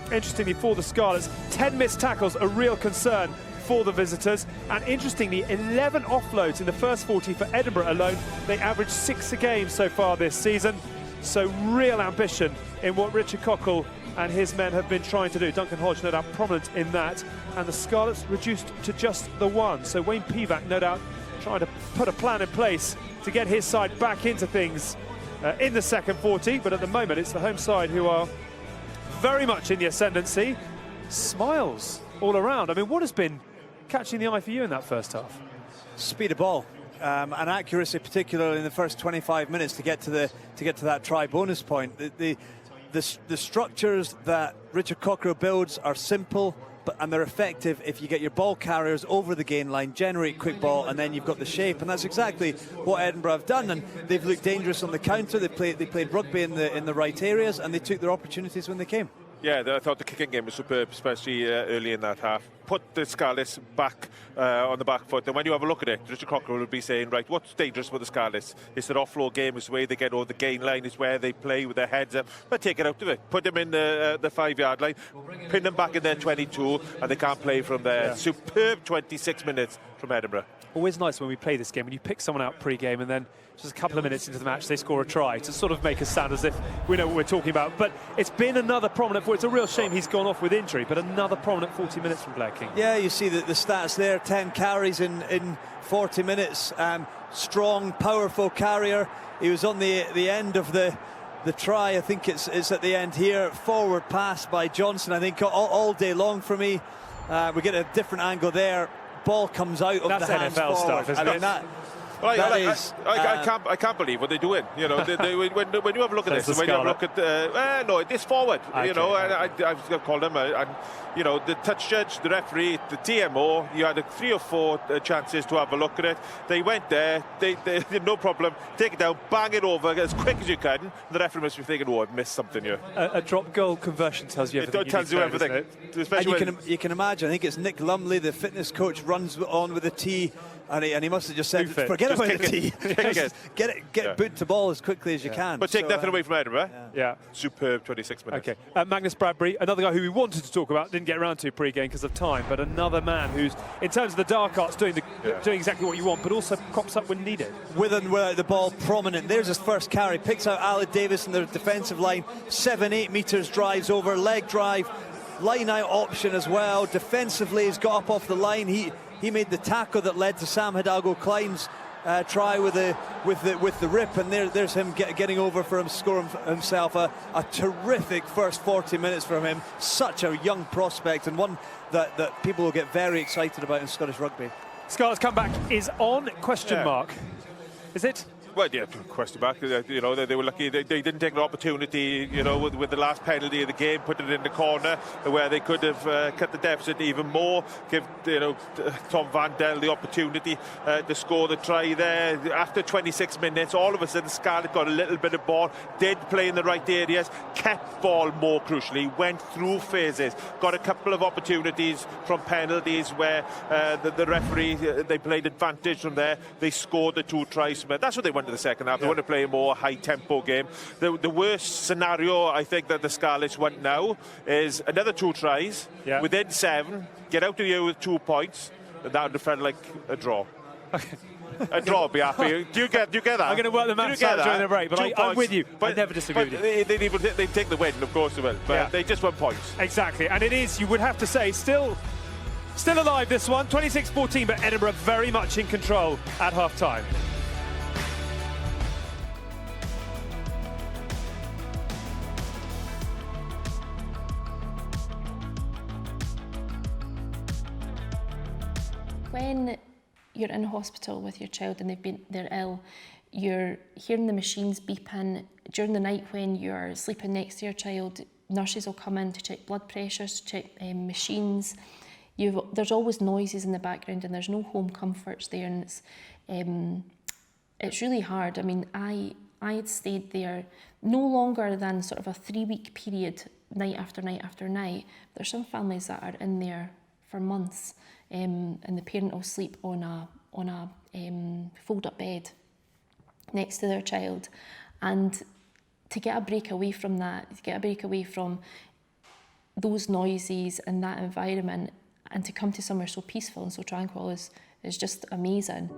Speaker 21: Interestingly, for the Scarlets, 10 missed tackles, a real concern for the visitors. And interestingly, 11 offloads in the first 40 for Edinburgh alone. They averaged 6 a game so far this season. So real ambition in what Richard Cockrell and his men have been trying to do. Duncan Hodge, no doubt, prominent in that. And the Scarlets reduced to just the one. So Wayne Pivac, no doubt, trying to put a plan in place to get his side back into things in the second 40. But at the moment, it's the home side who are very much in the ascendancy. Smiles all around. I mean, what has been catching the eye for you in that first half?
Speaker 7: Speed of ball and accuracy, particularly in the first 25 minutes to get to that try bonus point. The structures that Richard Cockrell builds are simple, and they're effective if you get your ball carriers over the gain line, generate quick ball, and then you've got the shape. And that's exactly what Edinburgh have done. And they've looked dangerous on the counter. They played rugby in the right areas, and they took their opportunities when they came.
Speaker 8: Yeah, I thought the kicking game was superb, especially early in that half. Put the Scarlets back on the back foot, and when you have a look at it, Richard Cockrell would be saying, right, what's dangerous for the Scarlets? It's an offload game, it's the way they get over the gain line, it's where they play with their heads up, but take it out of it. Put them in the 5-yard line, pin them back in their 22, and they can't play from there. Yeah. Superb 26 minutes from Edinburgh.
Speaker 21: Always nice when we play this game, when you pick someone out pre-game and then just a couple of minutes into the match they score a try to sort of make us sound as if we know what we're talking about. But it's been another prominent 40. It's a real shame he's gone off with injury, but another prominent 40 minutes from Blair King.
Speaker 7: Yeah, you see the stats there, 10 carries in 40 minutes. Strong, powerful carrier. He was on the end of the try. I think it's at the end here. Forward pass by Johnson, I think, all day long for me. We get a different angle there. ball comes out of
Speaker 21: That's
Speaker 7: the hands
Speaker 21: NFL
Speaker 7: forward.
Speaker 21: stuff, isn't
Speaker 7: I mean,
Speaker 21: it?
Speaker 7: that
Speaker 8: I can't believe what they're doing. You know, when you have a look at
Speaker 21: That's
Speaker 8: this,
Speaker 21: the
Speaker 8: when you have a look
Speaker 21: Scarlet.
Speaker 8: at no, this forward.
Speaker 21: Okay.
Speaker 8: You know, I've called them, and you know, the touch judge, the referee, the TMO. You had 3 or 4 chances to have a look at it. They went there. They no problem. Take it down, bang it over as quick as you can. The referee must be thinking, "Oh, I've missed something here."
Speaker 21: A drop goal conversion tells you everything.
Speaker 8: It tells you everything.
Speaker 7: And you can imagine. I think it's Nick Lumley, the fitness coach, runs on with the tee. And he must have just said, forget about the tee. Get boot to ball as quickly as you can.
Speaker 8: But take nothing away from Edinburgh.
Speaker 21: Yeah.
Speaker 8: Superb 26 minutes.
Speaker 21: Okay. Magnus Bradbury, another guy who we wanted to talk about, didn't get around to pre-game because of time, but another man who's, in terms of the dark arts, doing exactly what you want, but also crops up when needed.
Speaker 7: With and without the ball, prominent. There's his first carry. Picks out Ali Davis in the defensive line. 7-8 metres, drives over, leg drive. Line out option as well. Defensively, he's got up off the line. He made the tackle that led to Sam Hidalgo-Klein's try with the rip, and there's him getting over for him, scoring himself a terrific first 40 minutes from him. Such a young prospect, and one that people will get very excited about in Scottish rugby.
Speaker 21: Scarlets comeback is on, question mark. Is it?
Speaker 8: Well, yeah, question back. You know, they were lucky. They didn't take an opportunity, you know, with the last penalty of the game, put it in the corner where they could have cut the deficit even more, give, you know, Tom Vandel the opportunity to score the try there. After 26 minutes, all of a sudden, Scarlett got a little bit of ball, did play in the right areas, kept ball more crucially, went through phases, got a couple of opportunities from penalties where the referee, they played advantage from there. They scored the 2 tries from it. That's what they wanted the second half. They want to play a more high-tempo game. The worst scenario, I think, that the Scarlets want now is another 2 tries within 7, get out of here with 2 points, and that would felt like a draw. A draw would be happy. Do you get that?
Speaker 21: I'm going to work the maths out during the break, but I'm with you. I never disagree with you.
Speaker 8: They take the win, of course they will, but they just want points.
Speaker 21: Exactly, and it is, you would have to say, still alive, this one. 26-14, but Edinburgh very much in control at half-time.
Speaker 1: When you're in hospital with your child and they're ill, you're hearing the machines beeping. During the night when you're sleeping next to your child, nurses will come in to check blood pressures, to check machines. There's always noises in the background and there's no home comforts there, and it's really hard. I mean, I had stayed there no longer than sort of a 3-week period, night after night after night. There's some families that are in there for months. And the parent will sleep on a fold-up bed next to their child, and to get a break away from that, to get a break away from those noises and that environment, and to come to somewhere so peaceful and so tranquil is just amazing.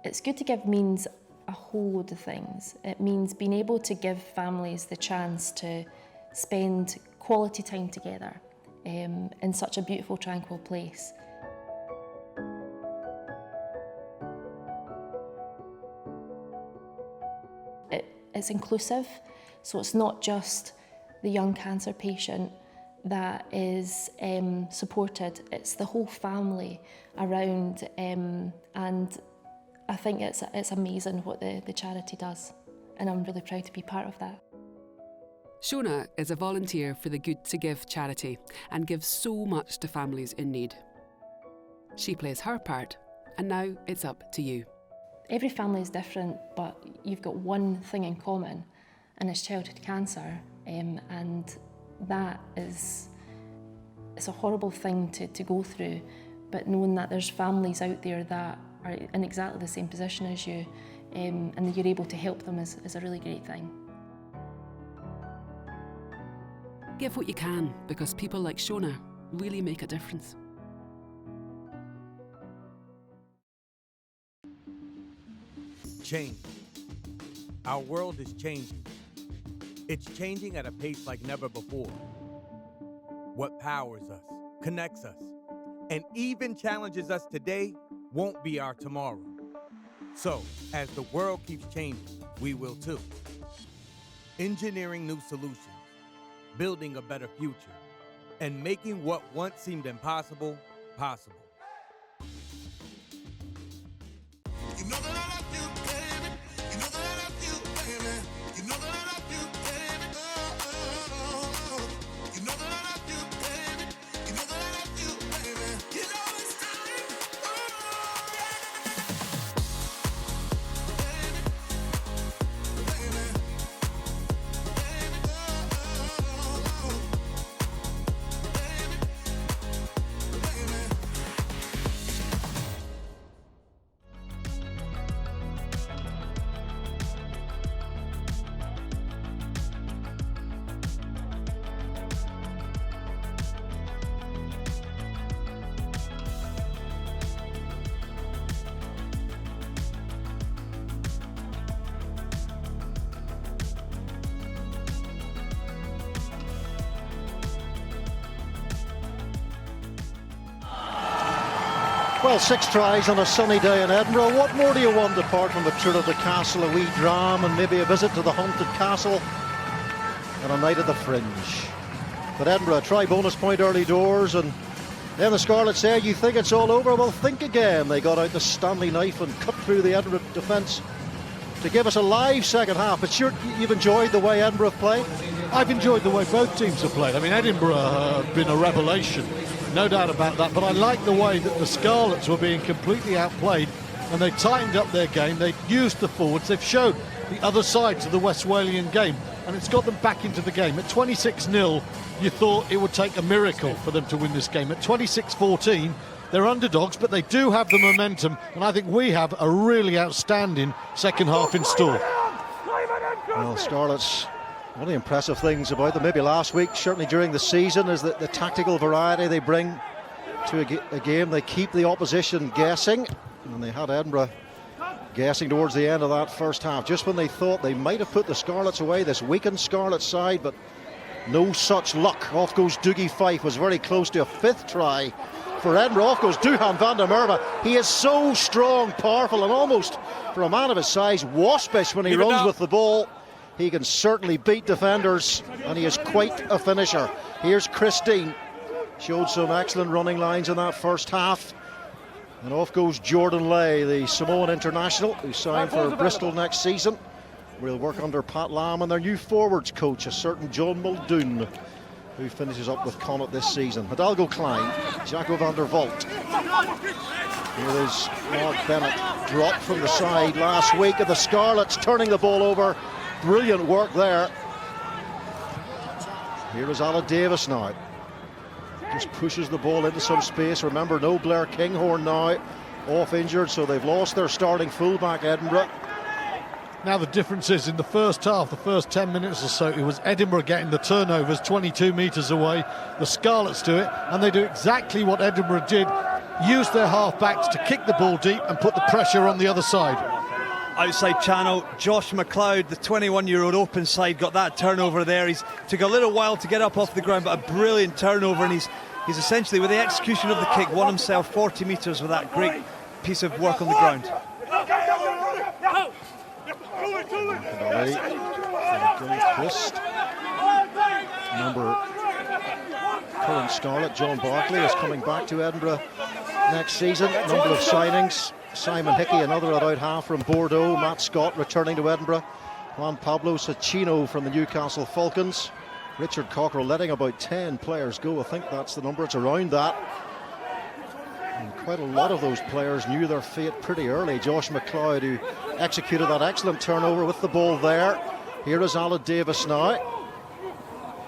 Speaker 1: It's good to give means a whole load of things. It means being able to give families the chance to spend quality time together in such a beautiful, tranquil place. It's inclusive, so it's not just the young cancer patient that is supported, it's the whole family around, and I think it's amazing what the charity does, and I'm really proud to be part of that.
Speaker 22: Shona is a volunteer for the Good to Give charity and gives so much to families in need. She plays her part, and now it's up to you.
Speaker 1: Every family is different, but you've got one thing in common, and it's childhood cancer, and that it's a horrible thing to go through, but knowing that there's families out there that are in exactly the same position as you, and that you're able to help them is a really great thing.
Speaker 22: Give what you can, because people like Shona really make a difference.
Speaker 23: Change. Our world is changing. It's changing at a pace like never before. What powers us, connects us, and even challenges us today won't be our tomorrow. So, as the world keeps changing, we will too. engineering new solutions, building a better future, and making what once seemed impossible, possible.
Speaker 2: You know that I love you, baby. You know that I love you, baby. You know that I love you, baby. Oh. You know that I love you, baby. You know that I love you, baby. You know it's time.
Speaker 3: Well, 6 tries on a sunny day in Edinburgh. What more do you want apart from a tour of the castle, a wee dram, and maybe a visit to the haunted castle and a night at the Fringe? But Edinburgh, try bonus point early doors, and then the Scarlets say, you think it's all over? Well, think again. They got out the Stanley knife and cut through the Edinburgh defence to give us a live second half. But sure, you've enjoyed the way Edinburgh have played?
Speaker 5: I've enjoyed the way both teams have played. I mean, Edinburgh have been a revelation, no doubt about that. But I like the way that the Scarlets were being completely outplayed, and they tightened up their game. They used the forwards. They've showed the other side to the Westphalian game, and it's got them back into the game. At 26-0, you thought it would take a miracle for them to win this game. At 26-14, they're underdogs, but they do have the momentum, and I think we have a really outstanding second half in store.
Speaker 3: Well, Scarlets, one of the impressive things about them, maybe last week, certainly during the season, is that the tactical variety they bring to a game. They keep the opposition guessing, and they had Edinburgh guessing towards the end of that first half, just when they thought they might have put the Scarlets away, this weakened Scarlets side, but no such luck. Off goes Dougie Fife, was very close to a 5th try for Edinburgh. Off goes Duhan van der Merwe. He is so strong, powerful, and almost, for a man of his size, waspish when he runs with the ball. He can certainly beat defenders, and he is quite a finisher. Here's Christine. Showed some excellent running lines in that first half. And off goes Jordan Lay, the Samoan international, who signed for Bristol next season. We'll work under Pat Lam and their new forwards coach, a certain John Muldoon, who finishes up with Connacht this season. Hidalgo Klein, Jaco van der Walt. Here is Mark Bennett, dropped from the side last week, and the Scarlets turning the ball over. Brilliant work there. Here is Alan Davis now. Just pushes the ball into some space. Remember, no Blair Kinghorn now, off injured, so they've lost their starting fullback, Edinburgh.
Speaker 5: Now the difference is in the first half, the first 10 minutes or so, it was Edinburgh getting the turnovers 22 metres away. The Scarlets do it, and they do exactly what Edinburgh did, use their half-backs to kick the ball deep and put the pressure on the other side.
Speaker 7: Outside channel, Josh McLeod, the 21-year-old open side, got that turnover there. He's took a little while to get up off the ground, but a brilliant turnover, and he's essentially, with the execution of the kick, won himself 40 metres with that great piece of work on the ground.
Speaker 3: Number current Scarlet, John Barkley, is coming back to Edinburgh next season. Number of signings: Simon Hickey, another about half from Bordeaux. Matt Scott returning to Edinburgh. Juan Pablo Sacchino from the Newcastle Falcons. Richard Cockerell letting about 10 players go. I think that's the number. It's around that. And quite a lot of those players knew their fate pretty early. Josh McLeod, who executed that excellent turnover with the ball there. Here is Alan Davis now.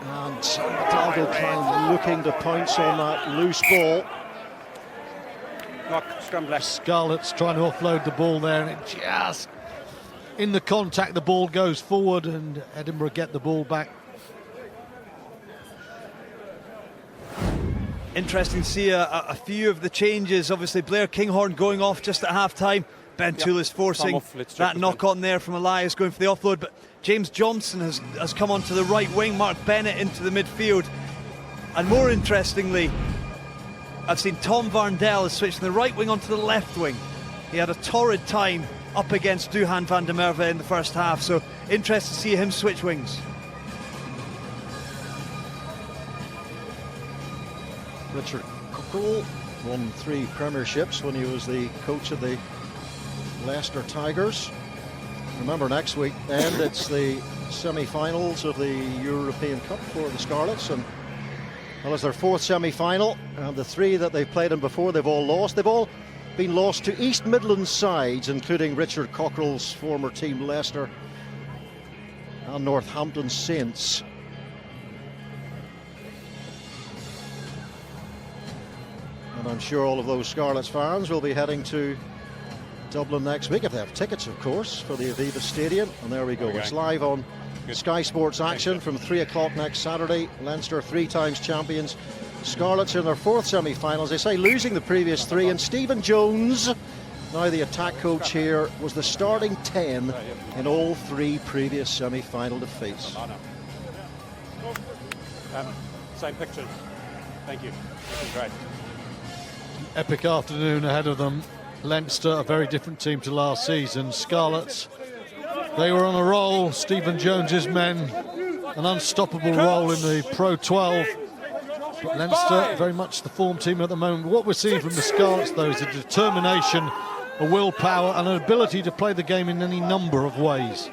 Speaker 3: And Hidalgo Klein looking to pounce on that loose ball.
Speaker 5: Scarlets trying to offload the ball there, and it just, in the contact, the ball goes forward, and Edinburgh get the ball back.
Speaker 7: Interesting to see a few of the changes. Obviously, Blair Kinghorn going off just at half-time. Ben Tulis forcing that knock-on there from Elias, going for the offload. But James Johnson has come onto the right wing, Mark Bennett into the midfield. And more interestingly, I've seen Tom Varndell has switched from the right wing onto the left wing. He had a torrid time up against Duhan van der Merwe in the first half, so interested to see him switch wings.
Speaker 3: Richard Cockrell won 3 premierships when he was the coach of the Leicester Tigers. Remember, next week then it's the semi-finals of the European Cup for the Scarlets, and well, it's their 4th semi-final, and the 3 that they've played in before, they've all lost. They've all been lost to East Midlands sides, including Richard Cockrell's former team Leicester and Northampton Saints. And I'm sure all of those Scarlets fans will be heading to Dublin next week, if they have tickets, of course, for the Aviva Stadium. And there we go. It's live on Sky Sports Action from 3 o'clock next Saturday. Leinster, 3 times champions. Scarlets in their 4th semi-finals. They say losing the previous 3. And Stephen Jones, now the attack coach here, was the starting 10 in all 3 previous semi-final defeats.
Speaker 4: Same pictures. Thank you. This is great.
Speaker 5: Epic afternoon ahead of them. Leinster, a very different team to last season. Scarlets, they were on a roll. Stephen Jones's men, an unstoppable role in the Pro 12. But Leinster, very much the form team at the moment. What we're seeing from the Scarlets, though, is a determination, a willpower, and an ability to play the game in any number of ways.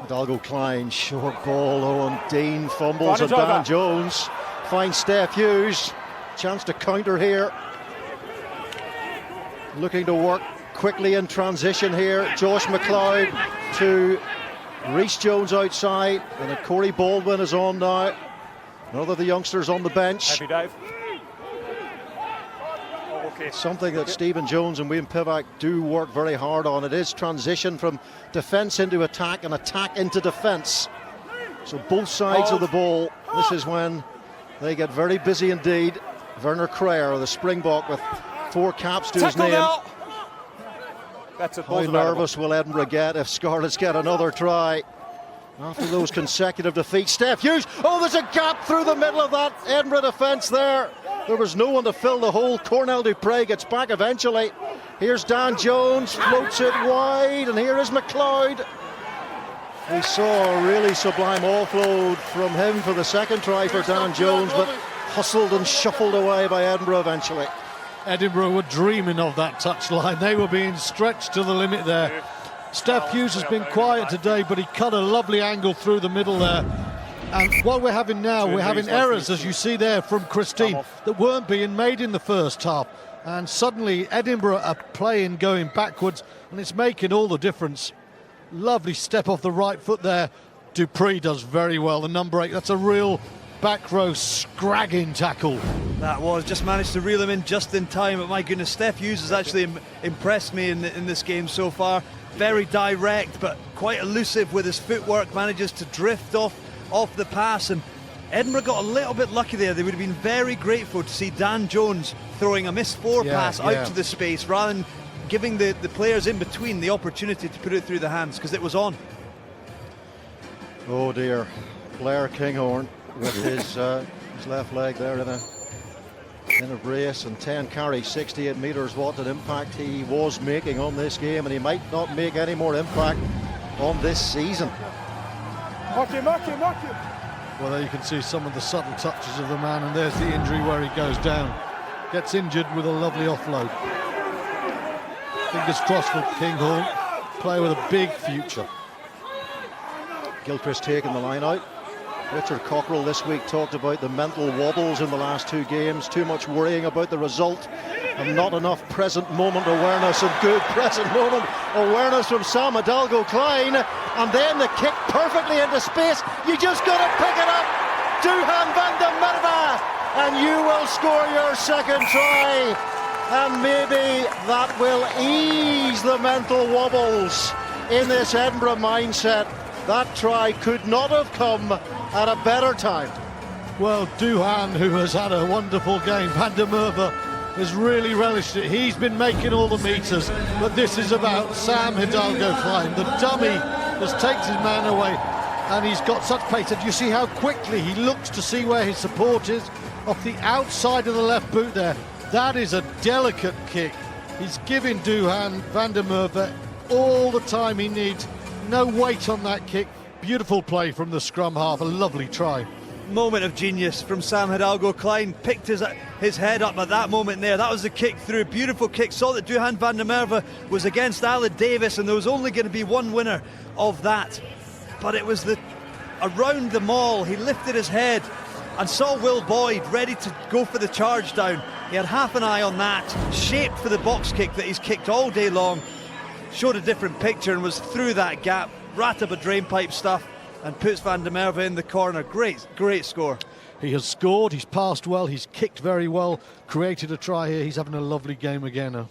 Speaker 3: Hidalgo Klein, short ball. Owen Dean fumbles, and Dan Jones finds Steph Hughes. Chance to counter here. Looking to work quickly in transition here. Josh McLeod to Rhys Jones outside, and then Corey Baldwin is on now. Another of the youngsters on the bench.
Speaker 4: Happy Dave.
Speaker 3: It's something that Stephen Jones and Wayne Pivac do work very hard on. It is transition from defence into attack and attack into defence. So both sides of the ball, this is when they get very busy indeed. Werner Kreyer, the Springbok, with 4 caps to his name.
Speaker 4: That's
Speaker 3: How nervous will Edinburgh get if Scarlets get another try after those consecutive defeats? Steph Hughes, oh, there's a gap through the middle of that Edinburgh defence there. There was no one to fill the hole. Cornell Dupre gets back eventually. Here's Dan Jones, floats it wide, and here is McLeod. We saw a really sublime offload from him for the second try for Dan Jones, but hustled and shuffled away by Edinburgh eventually.
Speaker 5: Edinburgh were dreaming of that touchline. They were being stretched to the limit there. Steph Hughes has been quiet today, but he cut a lovely angle through the middle there. And what we're having now, we're having errors, as you see there from Christine, that weren't being made in the first half. And suddenly Edinburgh are playing going backwards, and it's making all the difference. Lovely step off the right foot there. Dupree does very well, the number 8. That's a real back row scragging tackle.
Speaker 7: That was, just managed to reel him in just in time, but my goodness, Steph Hughes has actually impressed me in this game so far. Very direct, but quite elusive with his footwork, manages to drift off the pass, and Edinburgh got a little bit lucky there. They would have been very grateful to see Dan Jones throwing a missed 4 pass out to the space rather than giving the players in between the opportunity to put it through the hands, because it was on.
Speaker 3: Oh dear, Blair Kinghorn with his left leg there in a brace, and 10 carries, 68 metres. What an impact he was making on this game, and he might not make any more impact on this season.
Speaker 5: Well, there you can see some of the subtle touches of the man, and there's the injury where he goes down. Gets injured with a lovely offload. Fingers crossed for Kinghorn. Player with a big future.
Speaker 3: Gilchrist taking the line out. Richard Cockrell this week talked about the mental wobbles in the last 2 games. Too much worrying about the result and not enough present moment awareness, and good present moment awareness from Sam Hidalgo Klein. And then the kick perfectly into space. You just got to pick it up. Duhan van der Merwe, and you will score your second try. And maybe that will ease the mental wobbles in this Edinburgh mindset. That try could not have come at a better time.
Speaker 5: Well, Duhan, who has had a wonderful game, van der Merwe has really relished it. He's been making all the meters, but this is about Sam Hidalgo Klein. The dummy just takes his man away, and he's got such pace. And you see how quickly he looks to see where his support is off the outside of the left boot there. That is a delicate kick. He's giving Duhan van der Merwe all the time he needs. No weight on that kick. Beautiful play from the scrum half, a lovely try.
Speaker 7: Moment of genius from Sam Hidalgo. Klein picked his head up at that moment there. That was the kick through, beautiful kick. Saw that Duhan van der Merwe was against Alan Davis, and there was only going to be one winner of that. But it was around the maul. He lifted his head and saw Will Boyd ready to go for the charge down. He had half an eye on that, shaped for the box kick that he's kicked all day long. Showed a different picture and was through that gap. Rataba drainpipe stuff and puts van der Merwe in the corner. Great score.
Speaker 5: He has scored, he's passed well, he's kicked very well, created a try here. He's having a lovely game again. A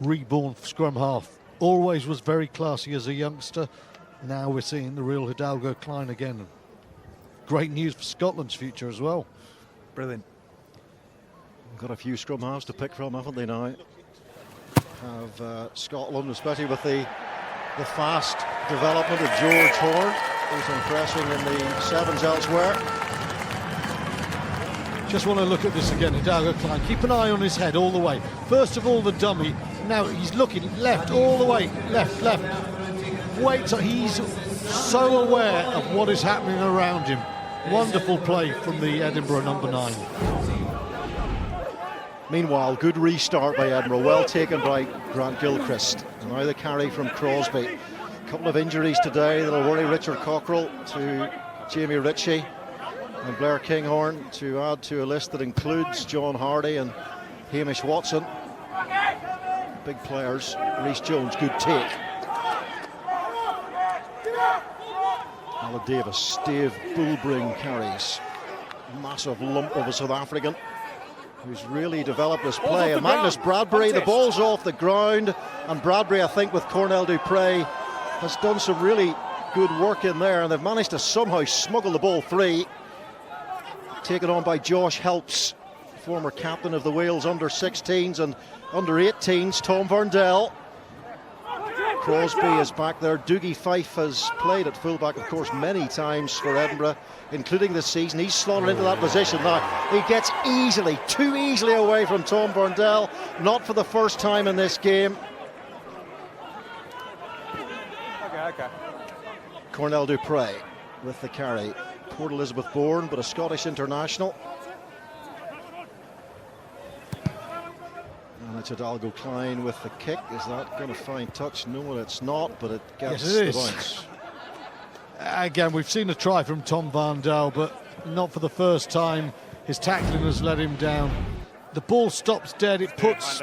Speaker 5: reborn scrum half. Always was very classy as a youngster. Now we're seeing the real Hidalgo Klein again. Great news for Scotland's future as well.
Speaker 7: Brilliant.
Speaker 3: Got a few scrum halves to pick from, haven't they now? Have Scotland, especially with the fast development of George Horn, who's impressing in the sevens elsewhere.
Speaker 5: Just want to look at this again, Hidalgo Klein. Keep an eye on his head all the way. First of all, the dummy. Now he's looking left all the way. Left. Wait, he's so aware of what is happening around him. Wonderful play from the Edinburgh number 9.
Speaker 3: Meanwhile, good restart by Edinburgh, well taken by Grant Gilchrist. Now the carry from Crosby. A couple of injuries today that'll worry Richard Cockrell to Jamie Ritchie and Blair Kinghorn, to add to a list that includes John Hardy and Hamish Watson. Big players. Rhys Jones, good take. Alan Davis, Dave Bullbring carries. Massive lump of a South African who's really developed this play. And Magnus Bradbury, the ball's off the ground, and Bradbury, I think, with Cornell Dupre, has done some really good work in there, and they've managed to somehow smuggle the ball free. Taken on by Josh Helps, former captain of the Wales under-16s and under-18s, Tom Verndell. Crosby is back there. Dougie Fife has played at fullback, of course, many times for Edinburgh, including this season. He's slotted into that position now. He gets too easily away from Tom Verndell, not for the first time in this game.
Speaker 4: Okay.
Speaker 3: Cornell Dupre with the carry. Port Elizabeth born, but a Scottish international. And it's Hidalgo Klein with the kick. Is that going to find touch? No, it's not, but it gets the bounce.
Speaker 5: Again, we've seen a try from Tom Verndell, but not for the first time. His tackling has let him down. The ball stops dead. It puts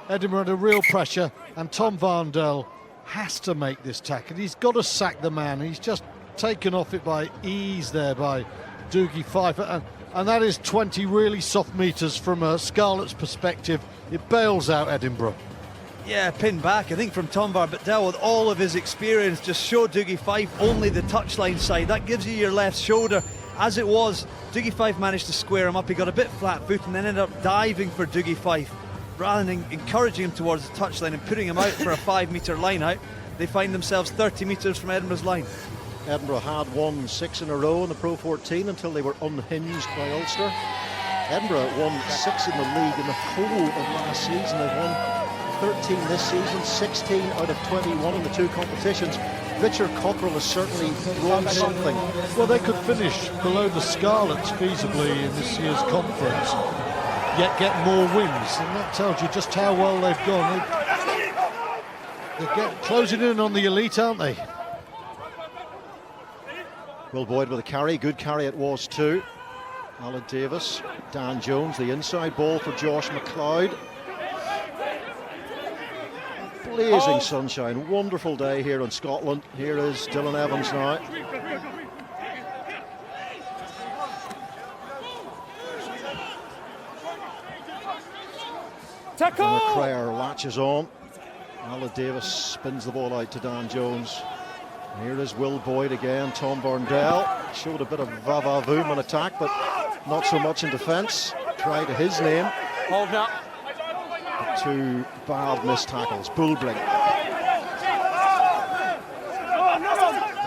Speaker 5: Edinburgh under real pressure, and Tom Verndell has to make this tackle. He's got to sack the man. He's just taken off it by ease there by Dougie Fife, and that is 20 really soft metres from a Scarlets perspective. It bails out Edinburgh.
Speaker 7: Yeah, pinned back, I think, from Tom Verndell with all of his experience. Just showed Dougie Fife only the touchline side. That gives you your left shoulder. As it was, Dougie Fife managed to square him up. He got a bit flat-footed and then ended up diving for Dougie Fife. Rather than encouraging him towards the touchline and putting him out for a 5-metre line out, they find themselves 30 metres from Edinburgh's line.
Speaker 3: Edinburgh had won 6 in a row in the Pro 14 until they were unhinged by Ulster. Edinburgh won 6 in the league in the whole of last season. They've won 13 this season, 16 out of 21 in the 2 competitions. Richard Cockrell has certainly grown something.
Speaker 5: Well, they could finish below the Scarlets feasibly in this year's conference, yet get more wins, and that tells you just how well they've gone. They're closing in on the elite, aren't they?
Speaker 3: Will Boyd with a carry, good carry it was too. Alan Davis, Dan Jones, the inside ball for Josh McLeod. Blazing sunshine, wonderful day here in Scotland. Here is Dylan Evans now.
Speaker 21: Tackle!
Speaker 3: And McCrayer latches on. Alan Davis spins the ball out to Dan Jones. Here is Will Boyd again. Tom Verndell showed a bit of va-va-voom in attack, but not so much in defence. Try to his name.
Speaker 21: Hold up.
Speaker 3: 2 bad missed tackles. Bullbring.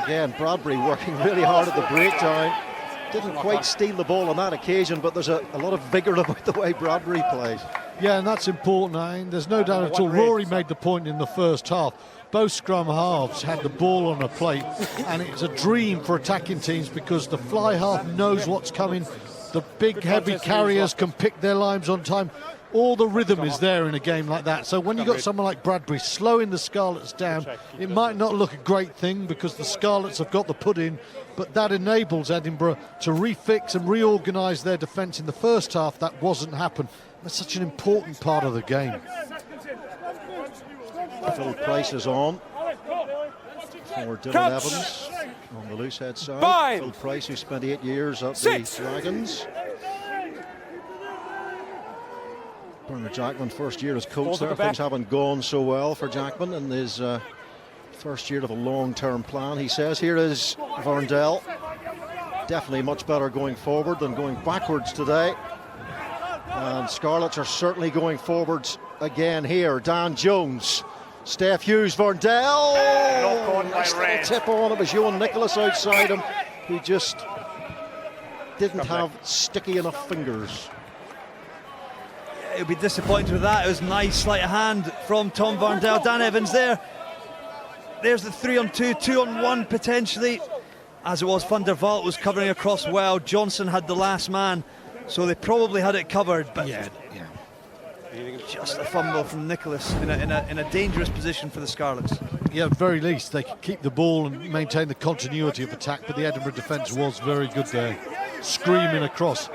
Speaker 3: Again, Bradbury working really hard at the breakdown. Didn't quite steal the ball on that occasion, but there's a lot of vigour about the way Bradbury plays.
Speaker 5: Yeah, and that's important. I mean, there's no doubt at all. Rory made the point in the first half. Both scrum halves had the ball on a plate, and it's a dream for attacking teams because the fly half knows what's coming. The big, heavy carriers can pick their lines on time. All the rhythm is there in a game like that. So when you've got someone like Bradbury slowing the Scarlets down, it might not look a great thing because the Scarlets have got the put in, but that enables Edinburgh to refix and reorganise their defence. In the first half, that wasn't happen. That's such an important part of the game.
Speaker 3: Phil Price is on for Dylan Evans on the loose head side. Phil Price, who spent 8 years at the Dragons. Bernard Jackman, first year as coach there. Things haven't gone so well for Jackman in his first year of a long-term plan. He says here is Varndell. Definitely much better going forward than going backwards today. And Scarlets are certainly going forwards again here. Dan Jones, Steph Hughes, Varndell. Nice little tip on. It was Johan Nicholas outside him. He just didn't have sticky enough fingers.
Speaker 7: He'll be disappointed with that. It was nice sleight of hand from Tom Varndell. Dan Evans there. There's the 3-on-2, 2-on-1 potentially. As it was, Van der Vaart was covering across well. Johnson had the last man, so they probably had it covered. But just a fumble from Nicholas in a dangerous position for the Scarlets.
Speaker 5: Yeah, at very least they could keep the ball and maintain the continuity of attack, but the Edinburgh defence was very good there, screaming across.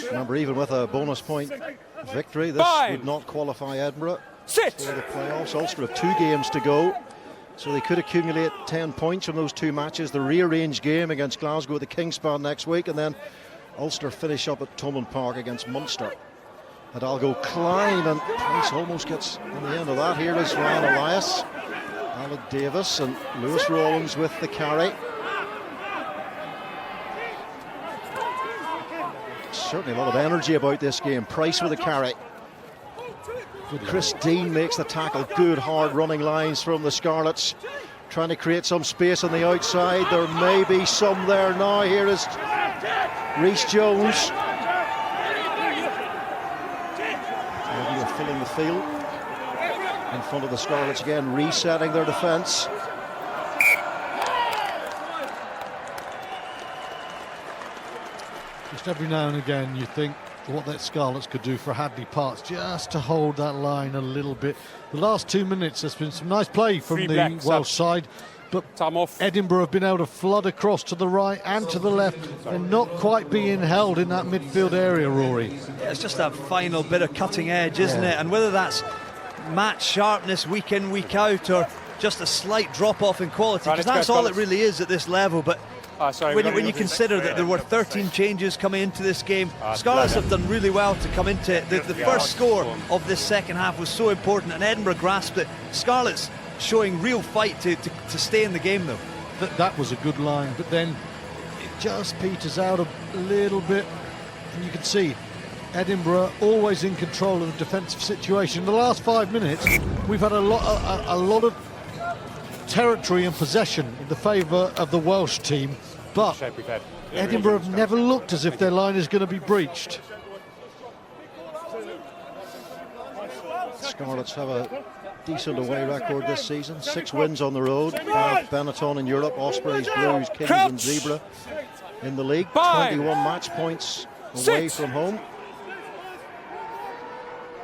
Speaker 3: Remember, even with a bonus point victory, this would not qualify Edinburgh for the playoffs. Ulster have 2 games to go, so they could accumulate 10 points from those 2 matches. The rearranged game against Glasgow at the Kingspan next week, and then Ulster finish up at Thomond Park against Munster. Hidalgo Klein, and Price almost gets on the end of that. Here is Ryan Elias, Alec Davis, and Lewis Rawlins with the carry. Certainly a lot of energy about this game. Price with a carry. Chris Dean makes the tackle. Good hard running lines from the Scarlets, trying to create some space on the outside. There may be some there now. Here is Rhys Jones. They're filling the field in front of the Scarlets again, resetting their defence.
Speaker 5: Just every now and again you think what that Scarlets could do for Hadley Parks, just to hold that line a little bit. The last 2 minutes there's been some nice play from the Welsh side, but Edinburgh have been able to flood across to the right and to the left and not quite being held in that midfield area, Rory.
Speaker 7: Yeah, it's just that final bit of cutting edge, isn't it? And whether that's match sharpness week in, week out, or just a slight drop off in quality, because that's all it really is at this level. But when you consider that there were 13 changes coming into this game, Scarlets have done really well to come into it. The first score of this second half was so important, and Edinburgh grasped it. Scarlets showing real fight to stay in the game, though.
Speaker 5: That was a good line, but then it just peters out a little bit, and you can see Edinburgh always in control of the defensive situation. The last 5 minutes, we've had a lot of territory and possession in the favour of the Welsh team, but Edinburgh have never looked as if their line is going to be breached.
Speaker 3: Scarlets have a decent away record this season. 6 wins on the road. Benetton in Europe, Ospreys, Blues, Kings and Zebra in the league. 21 match points away from home.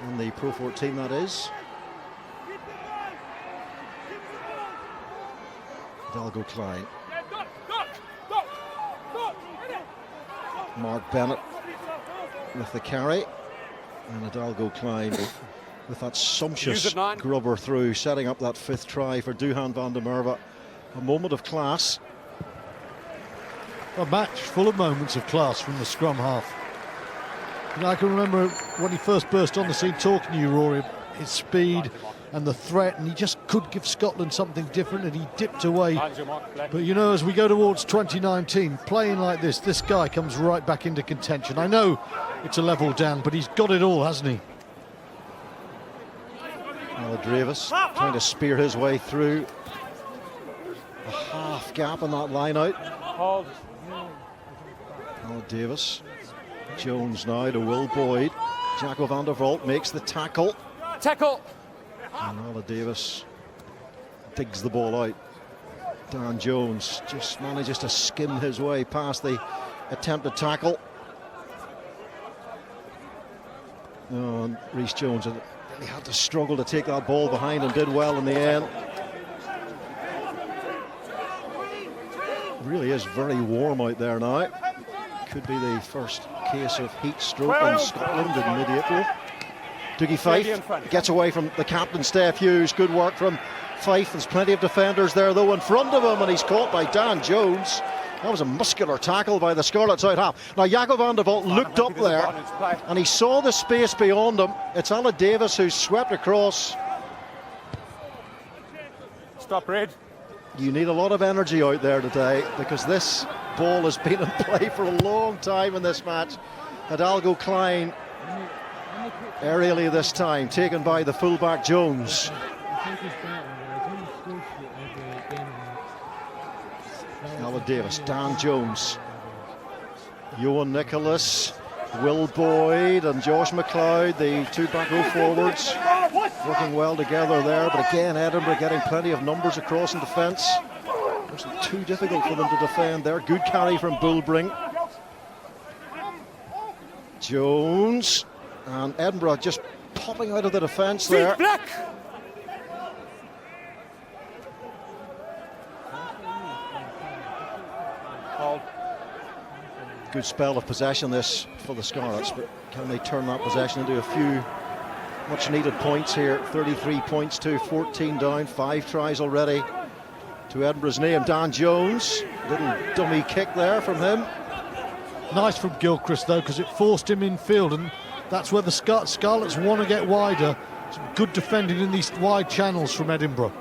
Speaker 3: In the Pro 14, that is. Hidalgo Klein. Mark Bennett with the carry, and Hidalgo Klein with that sumptuous grubber through, setting up that 5th try for Duhan van der Merwe. A moment of class.
Speaker 5: A match full of moments of class from the scrum half. And I can remember when he first burst on the scene talking to you, Rory, his speed and the threat, and he just could give Scotland something different, and he dipped away. But you know, as we go towards 2019, playing like this guy comes right back into contention. I know it's a level down, but he's got it all, hasn't he?
Speaker 3: Davis trying to spear his way through a half gap in that line out. Davis Jones now to Will Boyd. Jaco van der Vault makes the tackle.
Speaker 21: Tackle!
Speaker 3: And Ala Davis digs the ball out. Dan Jones just manages to skim his way past the attempted tackle. Oh, and Rhys Jones really had to struggle to take that ball behind and did well in the end. It really is very warm out there now. Could be the first case of heat stroke in Scotland in mid-April. Dougie Fife gets away from the captain, Steph Hughes. Good work from Fife. There's plenty of defenders there though in front of him, and he's caught by Dan Jones. That was a muscular tackle by the Scarlets out half. Now Jaco van der Vault looked up there and he saw the space beyond him. It's Ala Davis who's swept across.
Speaker 4: Stop, Red.
Speaker 3: You need a lot of energy out there today because this ball has been in play for a long time in this match. Hidalgo Klein aerially this time, taken by the fullback Jones. Ala Davis, Dan Jones, Johan Nicholas, Will Boyd and Josh McLeod, the two back row forwards, working well together there. But again, Edinburgh getting plenty of numbers across in defence. Wasn't too difficult for them to defend there. Good carry from Bullbring. Jones and Edinburgh just popping out of the defence there. Good spell of possession this for the Scarlets, but can they turn that possession into a few much needed points here? 33 points to 14 down, 5 tries already to Edinburgh's name. Dan Jones, little dummy kick there from him.
Speaker 5: Nice from Gilchrist though, because it forced him in field, and that's where the Scarlets want to get wider. Some good defending in these wide channels from Edinburgh.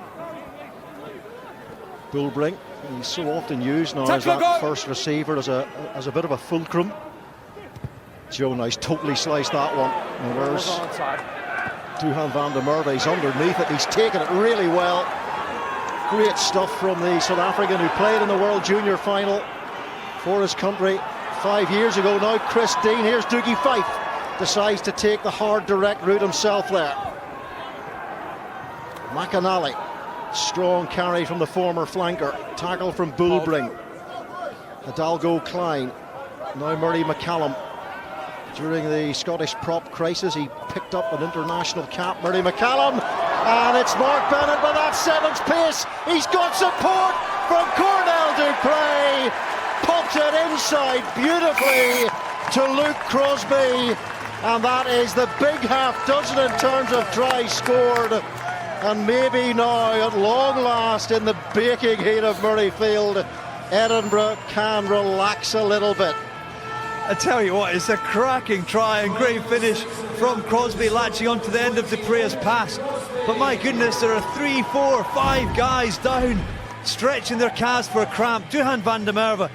Speaker 3: Bullbring, he's so often used now as that first receiver, as a bit of a fulcrum. Joe Nice totally sliced that one. And where's Duhan van der Merwe? He's underneath it, he's taken it really well. Great stuff from the South African who played in the World Junior final for his country 5 years ago now. Chris Dean, here's Dougie Fife, decides to take the hard direct route himself there. McAnally, strong carry from the former flanker, tackle from Bullbring. Hidalgo Klein, now Murray McCallum. During the Scottish prop crisis, he picked up an international cap, Murray McCallum, and it's Mark Bennett with that 7's pace. He's got support from Cornell Dupré, pops it inside beautifully to Luke Crosby, and that is the big half dozen in terms of tries scored. And maybe now, at long last, in the baking heat of Murrayfield, Edinburgh can relax a little bit.
Speaker 7: I tell you what, it's a cracking try and great finish from Crosby, latching onto the end of Dupre's pass. But my goodness, there are 3, 4, 5 guys down, stretching their calves for a cramp. Duhan van der Merwe,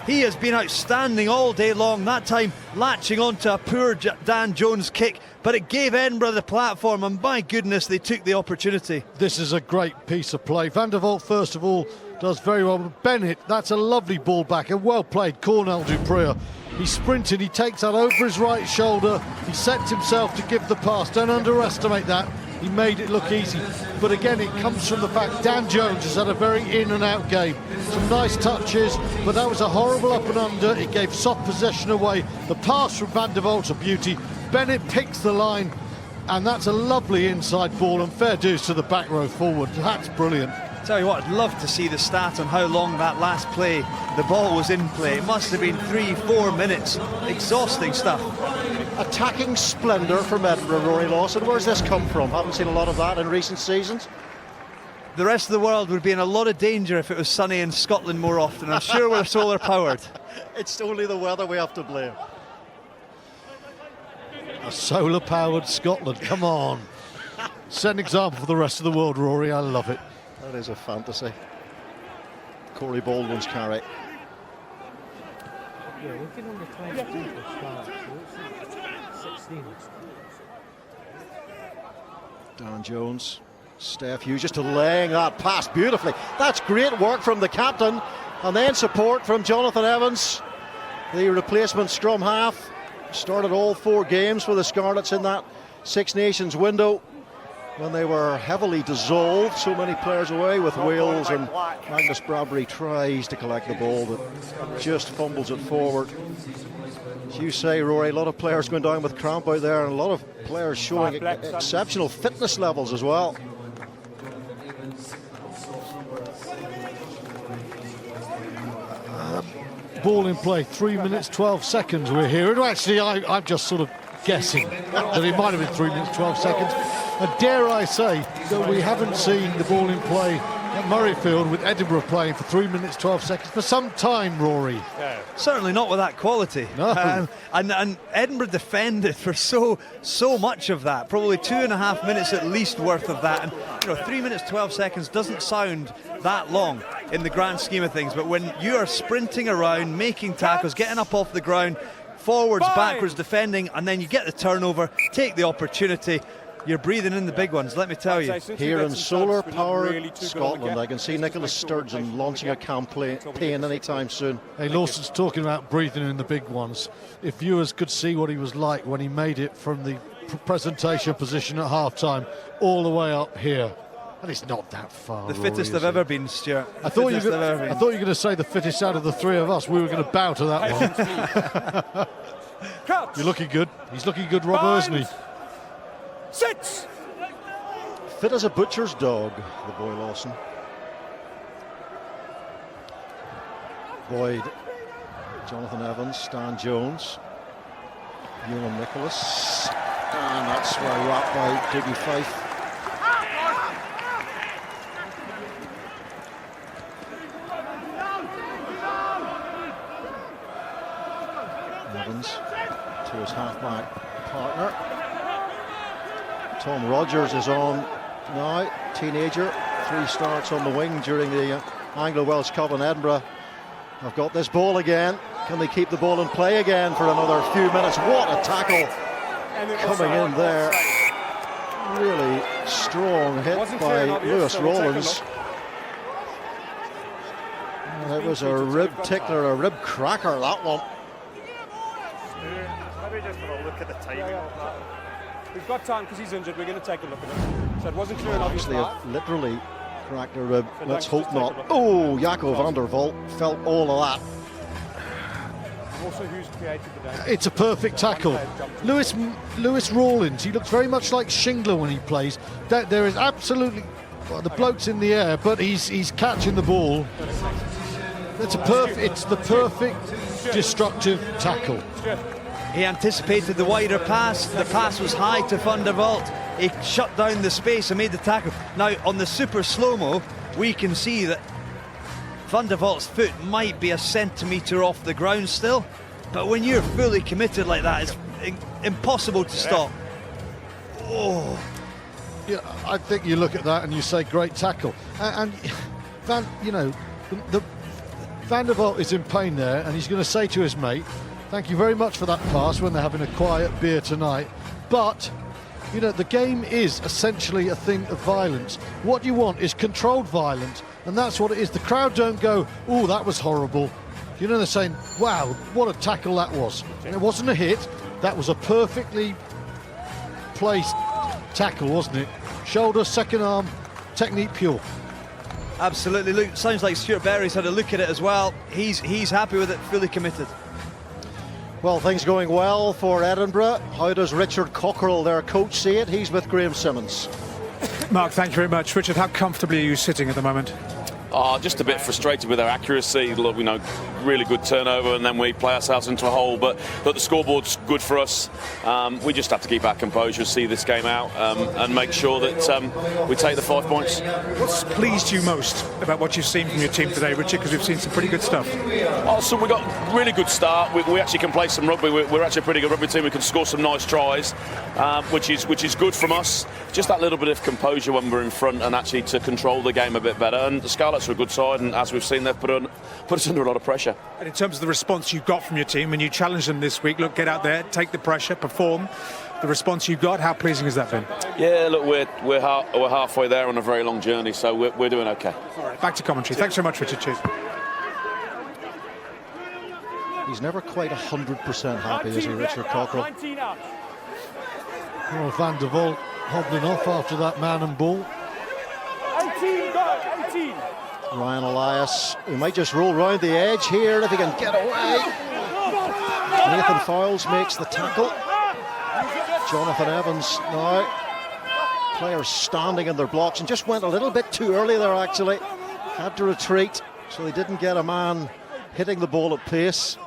Speaker 7: he has been outstanding all day long, that time latching onto a poor Dan Jones kick, but it gave Edinburgh the platform, and my goodness, they took the opportunity.
Speaker 5: This is a great piece of play. Van der Vault, first of all, does very well. But Bennett, that's a lovely ball back, and well played, Cornell Dupré. He sprinted, he takes that over his right shoulder, he sets himself to give the pass. Don't underestimate that. He made it look easy, but again it comes from the fact Dan Jones has had a very in and out game. Some nice touches, but that was a horrible up and under. It gave soft possession away. The pass from Van der Vault's a beauty. Bennett picks the line, and that's a lovely inside ball, and fair dues to the back row forward. That's brilliant.
Speaker 7: Tell you what, I'd love to see the stat on how long that last play the ball was in play. It must have been 3-4 minutes. Exhausting stuff.
Speaker 3: Attacking splendour from Edinburgh, Rory Lawson. Where's this come from? Haven't seen a lot of that in recent seasons.
Speaker 7: The rest of the world would be in a lot of danger if it was sunny in Scotland more often. I'm sure we're solar powered.
Speaker 3: It's only the weather we have to blame.
Speaker 5: A solar powered Scotland, come on. Set an example for the rest of the world, Rory. I love it.
Speaker 3: That is a fantasy. Corey Baldwin's carry.
Speaker 6: Yeah, we're getting on the 22 for Scarlets, so it's 16.
Speaker 3: Dan Jones, Steph Hughes just laying that pass beautifully. That's great work from the captain, and then support from Jonathan Evans, the replacement scrum half. started all 4 games for the Scarlets in that Six Nations window when they were heavily dissolved, so many players away with Wales, and Magnus Bradbury tries to collect the ball but just fumbles it forward. As you say, Rory, a lot of players going down with cramp out there, and a lot of players showing exceptional fitness levels as well.
Speaker 5: Ball in play, 3 minutes 12 seconds we're here. Actually, I'm just sort of guessing that it might have been 3 minutes 12 seconds. And dare I say that we haven't seen the ball in play at Murrayfield with Edinburgh playing for 3 minutes 12 seconds for some time, Rory.
Speaker 7: Yeah. Certainly not with that quality.
Speaker 5: No.
Speaker 7: And Edinburgh defended for so much of that, probably 2.5 minutes at least worth of that. And 3 minutes 12 seconds doesn't sound that long in the grand scheme of things, but when you are sprinting around, making tackles, getting up off the ground, forwards, backwards, defending, and then you get the turnover, take the opportunity, you're breathing in the big ones, let me tell you.
Speaker 3: Here in solar-powered Scotland, I can see Nicola Sturgeon launching a campaign anytime soon.
Speaker 5: Hey, Lawson's talking about breathing in the big ones. If viewers could see what he was like when he made it from the presentation position at half-time all the way up here. And it's not that far.
Speaker 7: The fittest I've ever been, Stuart.
Speaker 5: I thought you were going to say the fittest out of the 3 of us. We were going to bow to that one. You're looking good. He's looking good, Rob, isn't he?
Speaker 2: Sits!
Speaker 3: Fit as a butcher's dog, the boy Lawson. Boyd, Jonathan Evans, Stan Jones, Ewan Nicholas, and that's well wrapped by Diggy Fife. Evans to his halfback partner. Tom Rogers is on now, teenager, 3 starts on the wing during the Anglo-Welsh Cup in Edinburgh. I've got this ball again. Can they keep the ball in play again for another few minutes? What a tackle coming in there. Really strong hit by Lewis Rollins. And it was a rib tickler, a rib cracker, that one.
Speaker 4: Maybe just have a look at the timing of that. We've got time because he's injured. We're going to take a look at it. So it wasn't clear enough.
Speaker 3: Actually, it literally cracked a rib. Let's hope not. Oh, Jaco van der Walt felt all of that.
Speaker 4: Also, who's created the danger?
Speaker 5: It's a perfect tackle. Lewis Rawlins, he looks very much like Shingler when he plays. There is absolutely, the bloke's in the air, but he's catching the ball. It's the perfect destructive tackle.
Speaker 7: He anticipated the wider pass. The pass was high to Van der Walt. He shut down the space and made the tackle. Now, on the super slow-mo, we can see that Van der Walt's foot might be a centimetre off the ground still, but when you're fully committed like that, it's impossible to stop. Oh.
Speaker 5: Yeah, I think you look at that and you say, great tackle. And Van der Walt is in pain there, and he's going to say to his mate, thank you very much for that pass when they're having a quiet beer tonight. But, the game is essentially a thing of violence. What you want is controlled violence, and that's what it is. The crowd don't go, oh, that was horrible. They're saying, wow, what a tackle that was. And it wasn't a hit. That was a perfectly placed tackle, wasn't it? Shoulder, second arm, technique pure.
Speaker 7: Absolutely. Look, sounds like Stuart Berry's had a look at it as well. He's happy with it, fully committed.
Speaker 3: Well, things going well for Edinburgh. How does Richard Cockerell, their coach, see it? He's with Graham Simmons.
Speaker 9: Mark, thank you very much. Richard, how comfortably are you sitting at the moment?
Speaker 10: Just a bit frustrated with our accuracy. Look, really good turnover, and then we play ourselves into a hole. But the scoreboard's good for us. We just have to keep our composure, see this game out, and make sure that we take the 5 points.
Speaker 9: What's pleased you most about what you've seen from your team today, Richard? Because we've seen some pretty good stuff.
Speaker 10: So we got a really good start. We actually can play some rugby. We're actually a pretty good rugby team. We can score some nice tries, which is good from us. Just that little bit of composure when we're in front, and actually to control the game a bit better. And the Scarlets are a good side, and as we've seen, they've put us under a lot of pressure.
Speaker 9: And in terms of the response you got from your team when you challenged them this week, look, get out there, take the pressure, perform. The response you got, how pleasing has that been?
Speaker 10: Yeah, look, we're halfway there on a very long journey, so we're doing okay.
Speaker 9: All right, back to commentary. Thanks so much, Richard. Cheers.
Speaker 3: He's never quite 100% happy, is he, Richard Cockrell?
Speaker 21: 19 out.
Speaker 5: Well, Van der Vault hobbling off after that man and ball.
Speaker 21: 18, go, 18.
Speaker 3: Ryan Elias, he might just roll round the edge here if he can get away. Nathan Fowles makes the tackle. Jonathan Evans now. Players standing in their blocks and just went a little bit too early there actually. Had to retreat, so they didn't get a man hitting the ball at pace.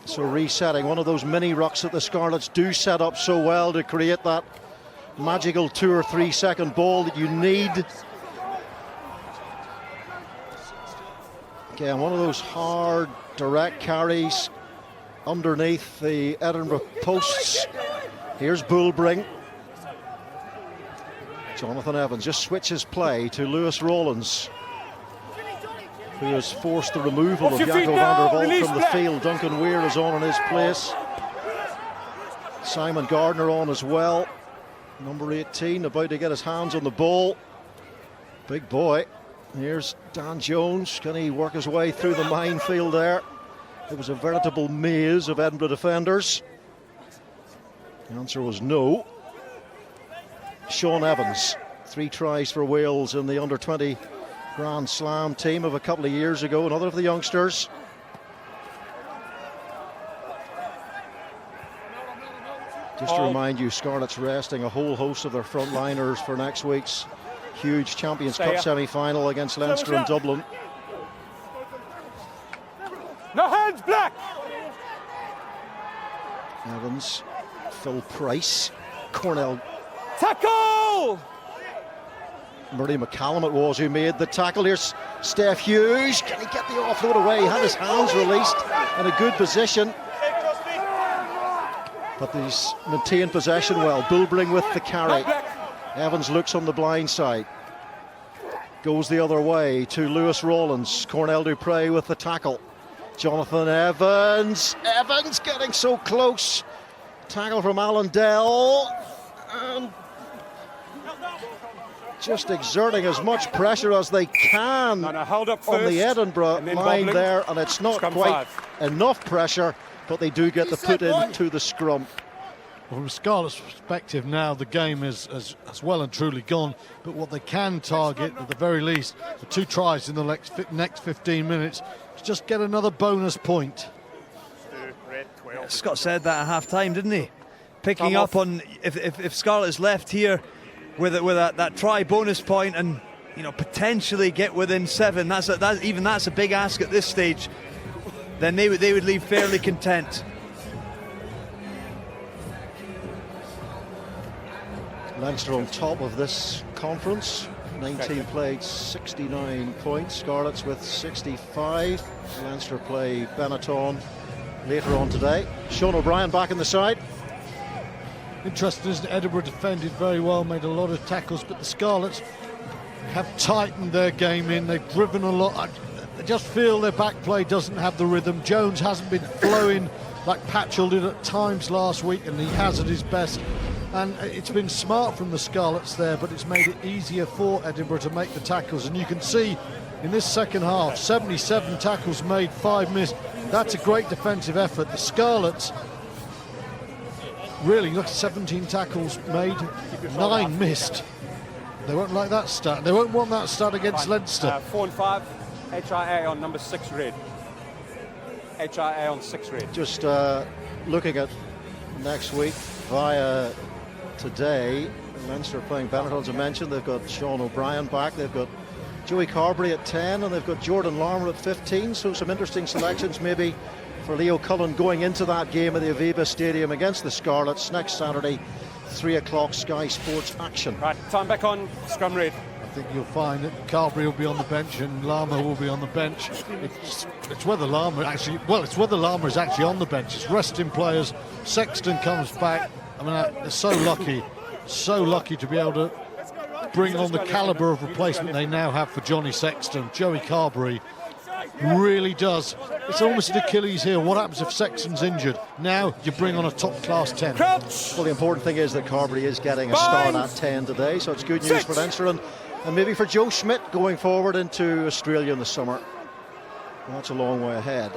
Speaker 3: So resetting, one of those mini rucks that the Scarlets do set up so well to create that magical 2 or 3 second ball that you need. Again, one of those hard, direct carries underneath the Edinburgh posts. Here's Bullbring. Jonathan Evans just switches play to Lewis Rollins, who has forced the removal of Jaco van der Vault from the field. Duncan Weir is on in his place. Simon Gardner on as well. Number 18 about to get his hands on the ball. Big boy. Here's Dan Jones. Can he work his way through the minefield there? It was a veritable maze of Edinburgh defenders. The answer was no. Sean Evans, 3 tries for Wales in the under-20 Grand Slam team of a couple of years ago. Another of the youngsters. Just to remind you, Scarlets resting a whole host of their frontliners for next week's huge Champions Cup semi-final against Leinster in Dublin.
Speaker 21: No hands, Black!
Speaker 3: Evans, Phil Price, Cornell.
Speaker 21: Tackle!
Speaker 3: Murray McCallum it was who made the tackle. Here's Steph Hughes. Can he get the offload away? He had his hands released in a good position. But he's maintained possession well. Bullbring with the carry. Evans looks on the blind side. Goes the other way to Lewis Rollins. Cornell Dupre with the tackle. Jonathan Evans. Evans getting so close. Tackle from Alan Dell. And just exerting as much pressure as they can
Speaker 21: hold up
Speaker 3: on the Edinburgh line
Speaker 21: bobbling.
Speaker 3: there, and it's not
Speaker 21: Scrum
Speaker 3: quite
Speaker 21: 5.
Speaker 3: enough pressure, but they do get the put into the scrum.
Speaker 5: Well, from Scarlet's perspective now, the game is well and truly gone, but what they can target, at the very least, the 2 tries in the next 15 minutes, is just get another bonus point.
Speaker 7: Scott said that at half-time, didn't he? Picking up on, if Scarlet is left here with that try bonus point and, you know, potentially get within 7, that's a big ask at this stage, then they would leave fairly content.
Speaker 3: Leinster on top of this conference. 19 played, 69 points. Scarlets with 65. Leinster play Benetton later on today. Sean O'Brien back in the side.
Speaker 5: Interesting, isn't it? Edinburgh defended very well, made a lot of tackles, but the Scarlets have tightened their game in. They've driven a lot. I just feel their back play doesn't have the rhythm. Jones hasn't been flowing like Patchell did at times last week, and he has at his best. And it's been smart from the Scarlets there, but it's made it easier for Edinburgh to make the tackles. And you can see in this second half, 77 tackles made, 5 missed. That's a great defensive effort. The Scarlets, really, look, 17 tackles made, 9 missed. They won't like that stat. They won't want that stat against Leinster.
Speaker 21: 4 and 5, HIA on number 6 red. HIA on 6 red.
Speaker 3: Just looking at next week via today, Leinster playing Benetton, as I mentioned. They've got Sean O'Brien back, they've got Joey Carberry at 10, and they've got Jordan Larmour at 15, so some interesting selections maybe for Leo Cullen going into that game at the Aviva Stadium against the Scarlets next Saturday, 3 o'clock Sky Sports action.
Speaker 21: Right, time back on scrum red.
Speaker 5: I think you'll find that Carberry will be on the bench and Larmour will be on the bench. It's whether Larmour actually, well, it's whether Larmour is actually on the bench. It's resting players. Sexton comes back. I mean, they're so lucky to be able to bring on the calibre of replacement they now have for Johnny Sexton. Joey Carberry really does. It's almost an Achilles heel. What happens if Sexton's injured? Now you bring on a top-class 10.
Speaker 3: Well, the important thing is that Carberry is getting a start at 10 today, so it's good news for Leinster and maybe for Joe Schmidt going forward into Australia in the summer. That's a long way ahead.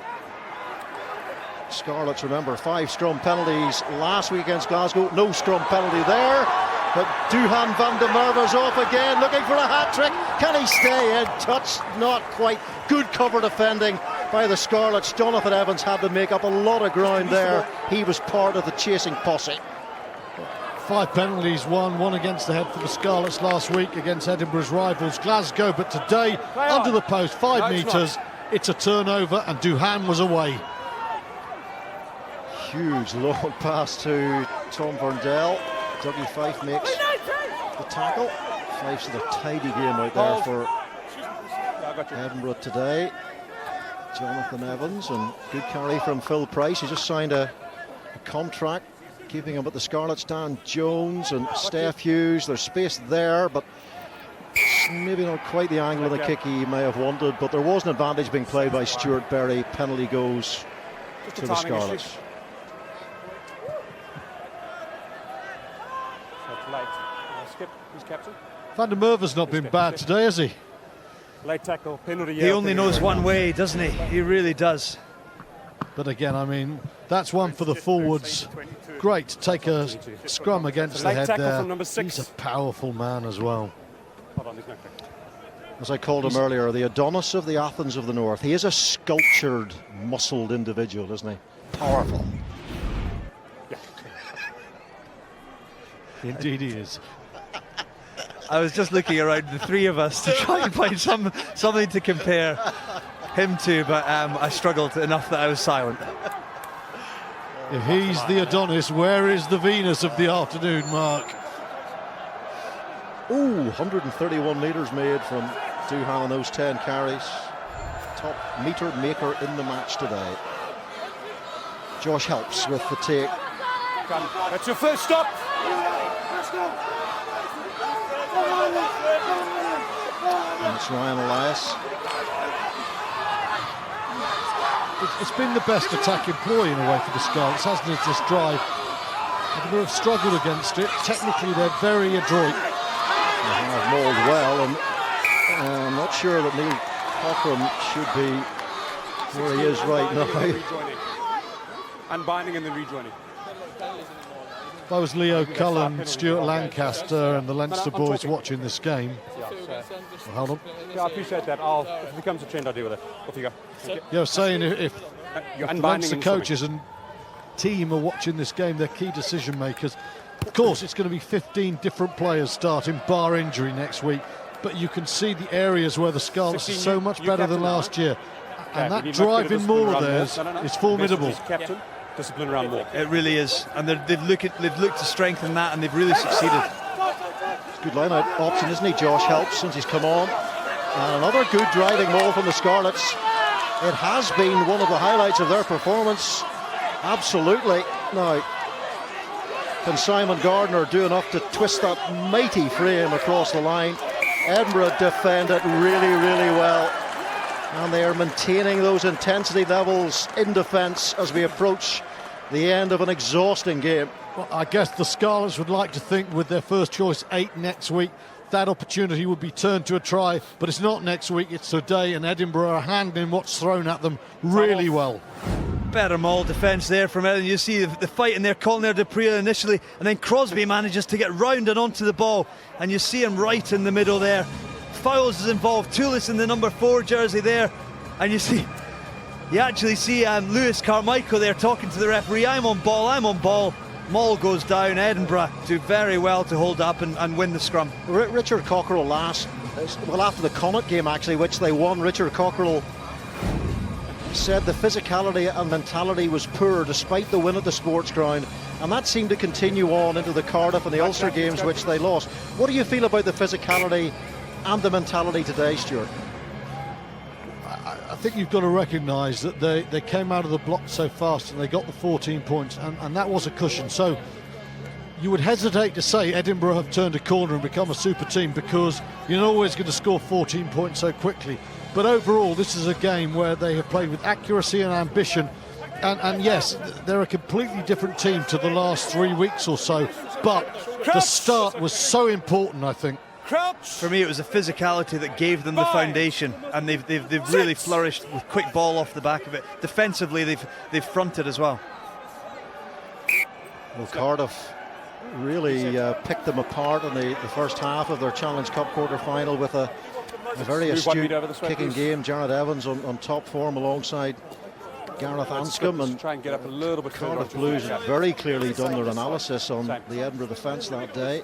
Speaker 3: Scarlets, remember, 5 scrum penalties last week against Glasgow. No scrum penalty there. But Duhan van der Merwe's off again, looking for a hat-trick. Can he stay in? Touch, not quite. Good cover defending by the Scarlets. Jonathan Evans had to make up a lot of ground there. He was part of the chasing posse.
Speaker 5: 5 penalties, one against the head for the Scarlets last week against Edinburgh's rivals Glasgow. But today, under the post, 5 metres, it's a turnover, and Duhan was away.
Speaker 3: Huge long pass to Tom Verndell. Dougie Fife makes the tackle. Fife's had a tidy game out there for Edinburgh today. Jonathan Evans, and good carry from Phil Price. He just signed a contract, keeping him at the Scarlets. Dan Jones and Steph Hughes. There's space there, but maybe not quite the angle of the kick he may have wanted. But there was an advantage being played by Stuart Berry. Penalty goes to the Scarlets.
Speaker 4: Skip, who's captain?
Speaker 5: Van der Merwe's not been bad today, has he?
Speaker 4: Late tackle, penalty.
Speaker 7: He only knows one way, doesn't he? He really does.
Speaker 5: But again, I mean, that's one for the forwards. Great to take a scrum against the head there.
Speaker 4: From number 6.
Speaker 5: He's a powerful man as well.
Speaker 3: As I called him earlier, the Adonis of the Athens of the North. He is a sculptured, muscled individual, isn't he? Powerful.
Speaker 5: Indeed he is.
Speaker 7: I was just looking around the 3 of us to try and find something to compare him to, but I struggled enough that I was silent.
Speaker 5: If he's the Adonis, where is the Venus of the afternoon, Mark?
Speaker 3: Ooh, 131 metres made from Duhan on those 10 carries. Top metre maker in the match today. Josh Helps with the take.
Speaker 4: That's your first stop.
Speaker 3: And it's Ryan Elias.
Speaker 5: It's been the best attacking ploy in a way for the Scarlets, hasn't it, this drive? They have struggled against it. Technically, they're very adroit.
Speaker 3: They have mauled well, and I'm not sure that Neil Cochrane should be where he is right now.
Speaker 4: Unbinding and then rejoining.
Speaker 5: If I was Leo Cullen, Stuart Lancaster and the Leinster boys watching this game. Well, hold on.
Speaker 4: Yeah, I appreciate that. If it becomes a trend, I'll deal with it. Off you go.
Speaker 5: Yeah, I was saying if the Leinster coaches and team are watching this game, they're key decision makers. Of course, it's going to be 15 different players starting, bar injury next week. But you can see the areas where the Scarlets are so much better than last year. And that driving maul of theirs is formidable.
Speaker 4: Discipline around more.
Speaker 7: It really is, and they've looked to strengthen that, and they've really succeeded.
Speaker 3: Good line-out option, isn't he? Josh Helps since he's come on. And another good driving maul from the Scarlets. It has been one of the highlights of their performance. Absolutely. Now, can Simon Gardner do enough to twist that mighty frame across the line? Edinburgh defend it really, really well. And they are maintaining those intensity levels in defence as we approach the end of an exhausting game.
Speaker 5: Well, I guess the Scarlets would like to think with their first choice 8 next week, that opportunity would be turned to a try, but it's not next week, it's today, and Edinburgh are handling what's thrown at them really well.
Speaker 7: Better maul defence there from Edinburgh. You see the fight in there, calling there Dupree initially, and then Crosby manages to get round and onto the ball, and you see him right in the middle there. Fowles is involved, Toulis in the number 4 jersey there, and you actually see Lewis Carmichael there talking to the referee. I'm on ball. Maul goes down. Edinburgh do very well to hold up and win the scrum.
Speaker 3: Richard Cockerell after the Connacht game actually, which they won, Richard Cockerell said the physicality and mentality was poor despite the win at the sports ground, and that seemed to continue on into the Cardiff and the Ulster games which they lost. What do you feel about the physicality and the mentality today, Stuart?
Speaker 5: I think you've got to recognise that they came out of the block so fast and they got the 14 points, and that was a cushion. So you would hesitate to say Edinburgh have turned a corner and become a super team, because you're not always going to score 14 points so quickly. But overall, this is a game where they have played with accuracy and ambition. And yes, they're a completely different team to the last 3 weeks or so, but the start was so important, I think.
Speaker 7: For me, it was the physicality that gave them the foundation, and they've really flourished with quick ball off the back of it. Defensively, they've fronted as well.
Speaker 3: Well, Cardiff really picked them apart in the first half of their Challenge Cup quarter-final with a very astute kicking game. Jared Evans on top form alongside Gareth Anscombe, and
Speaker 4: try and get up a little bit further.
Speaker 3: Cardiff Blues have very clearly done their analysis on the Edinburgh defence that day.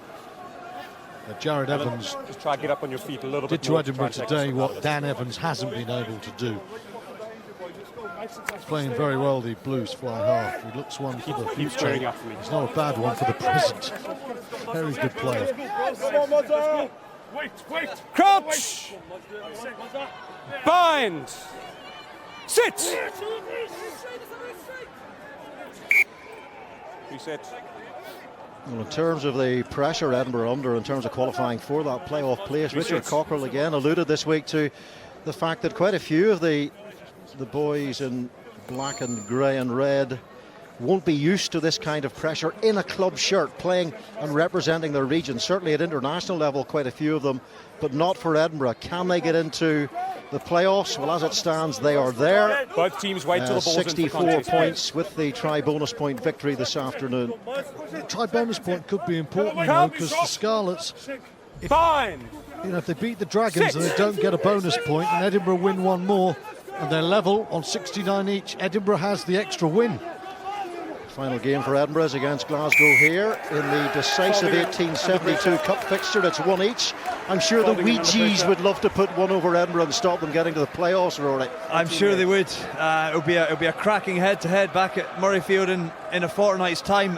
Speaker 5: Jared Evans
Speaker 4: just try and get up on your feet a little bit.
Speaker 5: Did to Edinburgh today what Dan Evans hasn't been able to do. He's playing very well, the Blues fly half. He looks one for the future. He's not a bad one for the present. Very good player.
Speaker 4: Crouch! Bind! Sit! Reset.
Speaker 3: Well, in terms of the pressure Edinburgh under in terms of qualifying for that playoff place, Richard Cockrell again alluded this week to the fact that quite a few of the boys in black and grey and red won't be used to this kind of pressure in a club shirt, playing and representing their region. Certainly at international level, quite a few of them, but not for Edinburgh. Can they get into the playoffs? Well, as it stands, they are there.
Speaker 4: Both teams wait till the ball's
Speaker 3: 64 points with the try-bonus point victory this afternoon.
Speaker 5: Try-bonus point could be important, you know, because the Scarlets, if they beat the Dragons and they don't get a bonus point, and Edinburgh win one more, and they're level on 69 each, Edinburgh has the extra win.
Speaker 3: Final game for Edinburgh is against Glasgow here in the decisive 1872 Cup fixture. It's one each. I'm sure the Wee G's would love to put one over Edinburgh and stop them getting to the playoffs, Rory.
Speaker 7: I'm sure they would. It'll be a cracking head-to-head back at Murrayfield in a fortnight's time.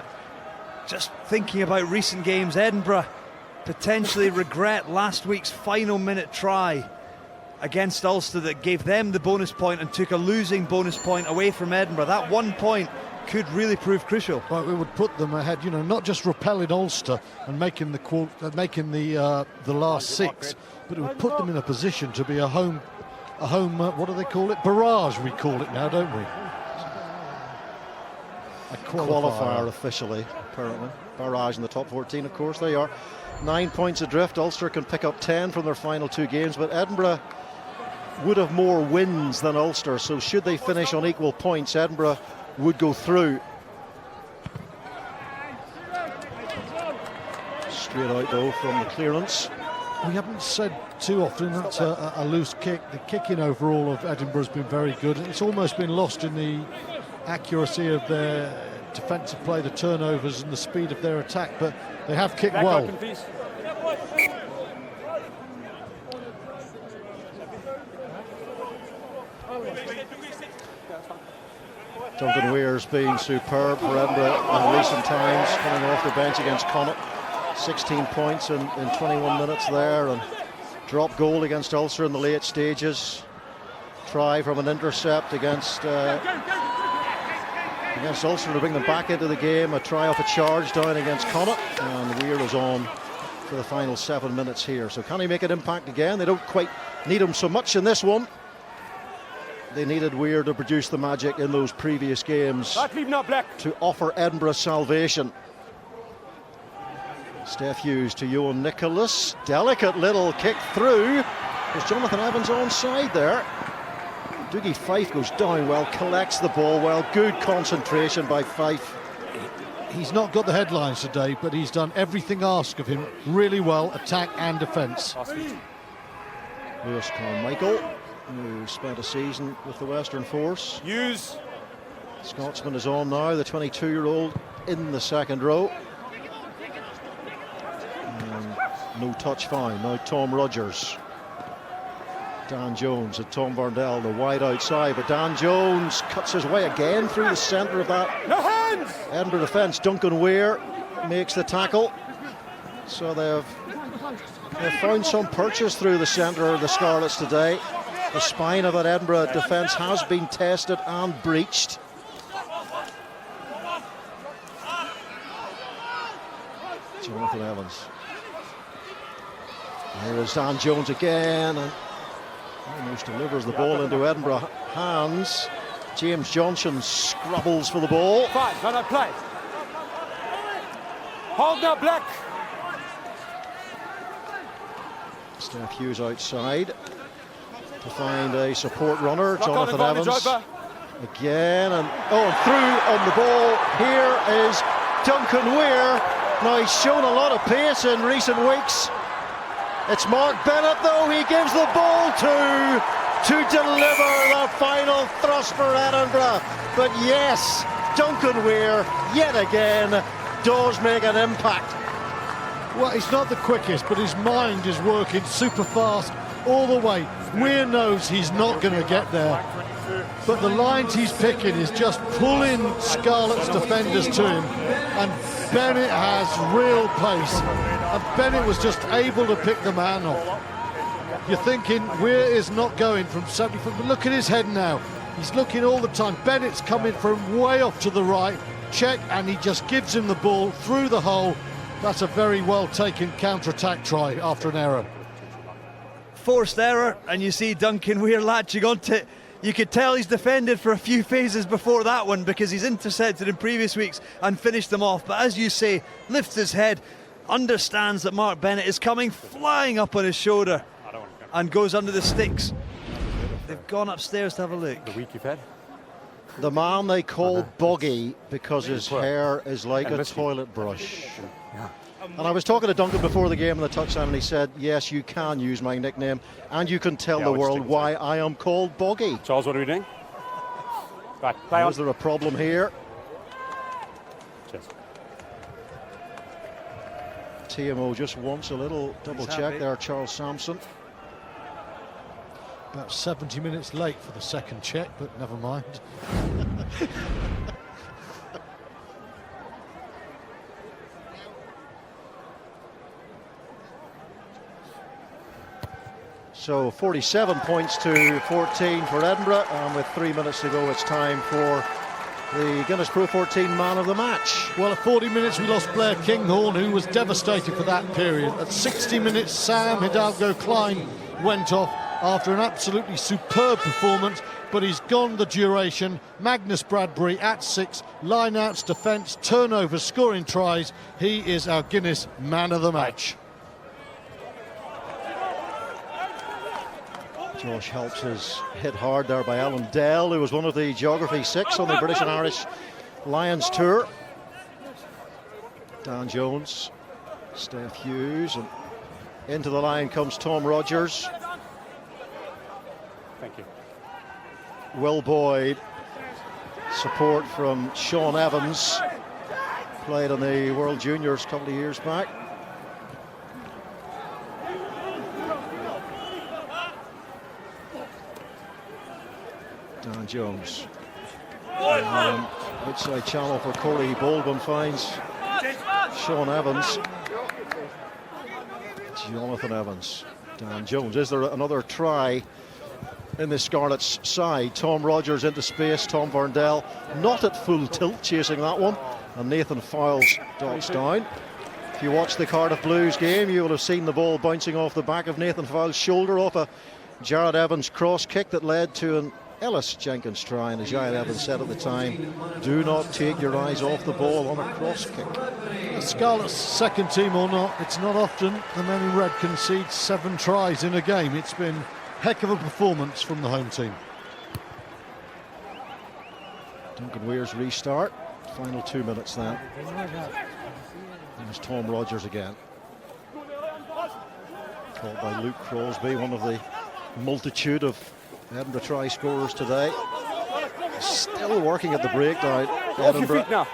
Speaker 7: Just thinking about recent games, Edinburgh potentially regret last week's final minute try against Ulster that gave them the bonus point and took a losing bonus point away from Edinburgh. That 1 point could really prove crucial.
Speaker 5: But we would put them ahead, you know, not just repelling Ulster and making the last six, but it would put them in a position to be a home. What do they call it? Barrage, we call it now, don't we?
Speaker 3: A qualifier officially, apparently. Barrage in the top 14, of course. There you are. 9 points adrift. Ulster can pick up 10 from their final two games, but Edinburgh would have more wins than Ulster, so should they finish on equal points, Edinburgh would go through. Straight out though from the clearance.
Speaker 5: We haven't said too often that's a loose kick. The kicking overall of Edinburgh has been very good. It's almost been lost in the accuracy of their defensive play, the turnovers and the speed of their attack, but they have kicked well.
Speaker 3: Duncan Weir's been superb for Edinburgh in recent times, coming off the bench against Connacht. 16 points in 21 minutes there, and drop goal against Ulster in the late stages. Try from an intercept against Ulster to bring them back into the game. A try off a charge down against Connacht, and Weir is on for the final 7 minutes here. So can he make an impact again? They don't quite need him so much in this one. They needed Weir to produce the magic in those previous games to offer Edinburgh salvation. Steph Hughes to Ewan Nicholas. Delicate little kick through. Was Jonathan Evans onside there? Dougie Fife goes down well, collects the ball well. Good concentration by Fife.
Speaker 5: He's not got the headlines today, but he's done everything asked of him really well, attack and defence.
Speaker 3: Lewis Carmichael, who spent a season with the Western Force.
Speaker 4: Hughes.
Speaker 3: Scotsman is on now, the 22-year-old in the second row. And no touch found. Now Tom Rogers. Dan Jones and Tom Barndell, the wide outside, but Dan Jones cuts his way again through the centre of that Edinburgh defence. Duncan Weir makes the tackle. So they've found some purchase through the centre of the Scarlets today. The spine of that Edinburgh defence has been tested and breached. Jonathan Evans. Here is Dan Jones again, and almost delivers the ball into Edinburgh hands. James Johnson scrabbles for the ball.
Speaker 4: Fine, no play. Hold now, Black.
Speaker 3: Steph Hughes outside to find a support runner, Jonathan Evans. Again, and through on the ball. Here is Duncan Weir. Now, he's shown a lot of pace in recent weeks. It's Mark Bennett, though, he gives the ball to deliver the final thrust for Edinburgh. But yes, Duncan Weir, yet again, does make an impact.
Speaker 5: Well, he's not the quickest, but his mind is working super fast all the way. Weir knows he's not going to get there, but the lines he's picking is just pulling Scarlets defenders to him, and Bennett has real pace, and Bennett was just able to pick the man off. You're thinking Weir is not going from 70 foot, but look at his head now. He's looking all the time. Bennett's coming from way off to the right, check, and he just gives him the ball through the hole. That's a very well taken counter-attack try after an error.
Speaker 7: Forced error, and you see Duncan Weir latching onto it. You could tell he's defended for a few phases before that one, because he's intercepted in previous weeks and finished them off. But as you say, lifts his head, understands that Mark Bennett is coming flying up on his shoulder and goes under the sticks. They've gone upstairs to have a look.
Speaker 4: The week you've had?
Speaker 3: The man they call Boggy because his hair is like a toilet brush.
Speaker 4: Yeah.
Speaker 3: And I was talking to Duncan before the game in the touchline, and he said, yes, you can use my nickname, and you can tell the world why I am called Boggy.
Speaker 4: Charles, what are we doing? Right, play on.
Speaker 3: Is there a problem here?
Speaker 4: Cheers.
Speaker 3: TMO just wants a little double check there, Charles Sampson.
Speaker 5: About 70 minutes late for the second check, but never mind.
Speaker 3: So 47 points to 14 for Edinburgh, and with 3 minutes to go, it's time for the Guinness Pro 14 man of the match.
Speaker 5: Well, at 40 minutes we lost Blair Kinghorn, who was devastated for that period. At 60 minutes, Sam Hidalgo-Klein went off after an absolutely superb performance, but he's gone the duration. Magnus Bradbury at 6, line-outs, defence, turnovers, scoring tries. He is our Guinness man of the match.
Speaker 3: Josh Helps is hit hard there by Alan Dell, who was one of the Geography 6 on the British and Irish Lions tour. Dan Jones, Steph Hughes, and into the line comes Tom Rogers.
Speaker 4: Thank you.
Speaker 3: Will Boyd, support from Sean Evans, played in the World Juniors a couple of years back. Dan Jones. Outside channel for Corey Baldwin finds Sean Evans. Jonathan Evans. Dan Jones. Is there another try in the Scarlets side? Tom Rogers into space. Tom Verndell not at full tilt chasing that one. And Nathan Fowles dots down. If you watch the Cardiff Blues game, you will have seen the ball bouncing off the back of Nathan Fowles' shoulder off a Jared Evans cross kick that led to an Ellis Jenkins try, and as Jared Evans said at the time, do not take your eyes off the ball on a cross kick.
Speaker 5: Scarlet's second team or not, it's not often the men in red concede 7 tries in a game. It's been a heck of a performance from the home team.
Speaker 3: Duncan Weir's restart, final 2 minutes then. There's Tom Rogers again. Caught by Luke Crosby, one of the multitude of Edinburgh try scorers today. Still working at the breakdown. Edinburgh.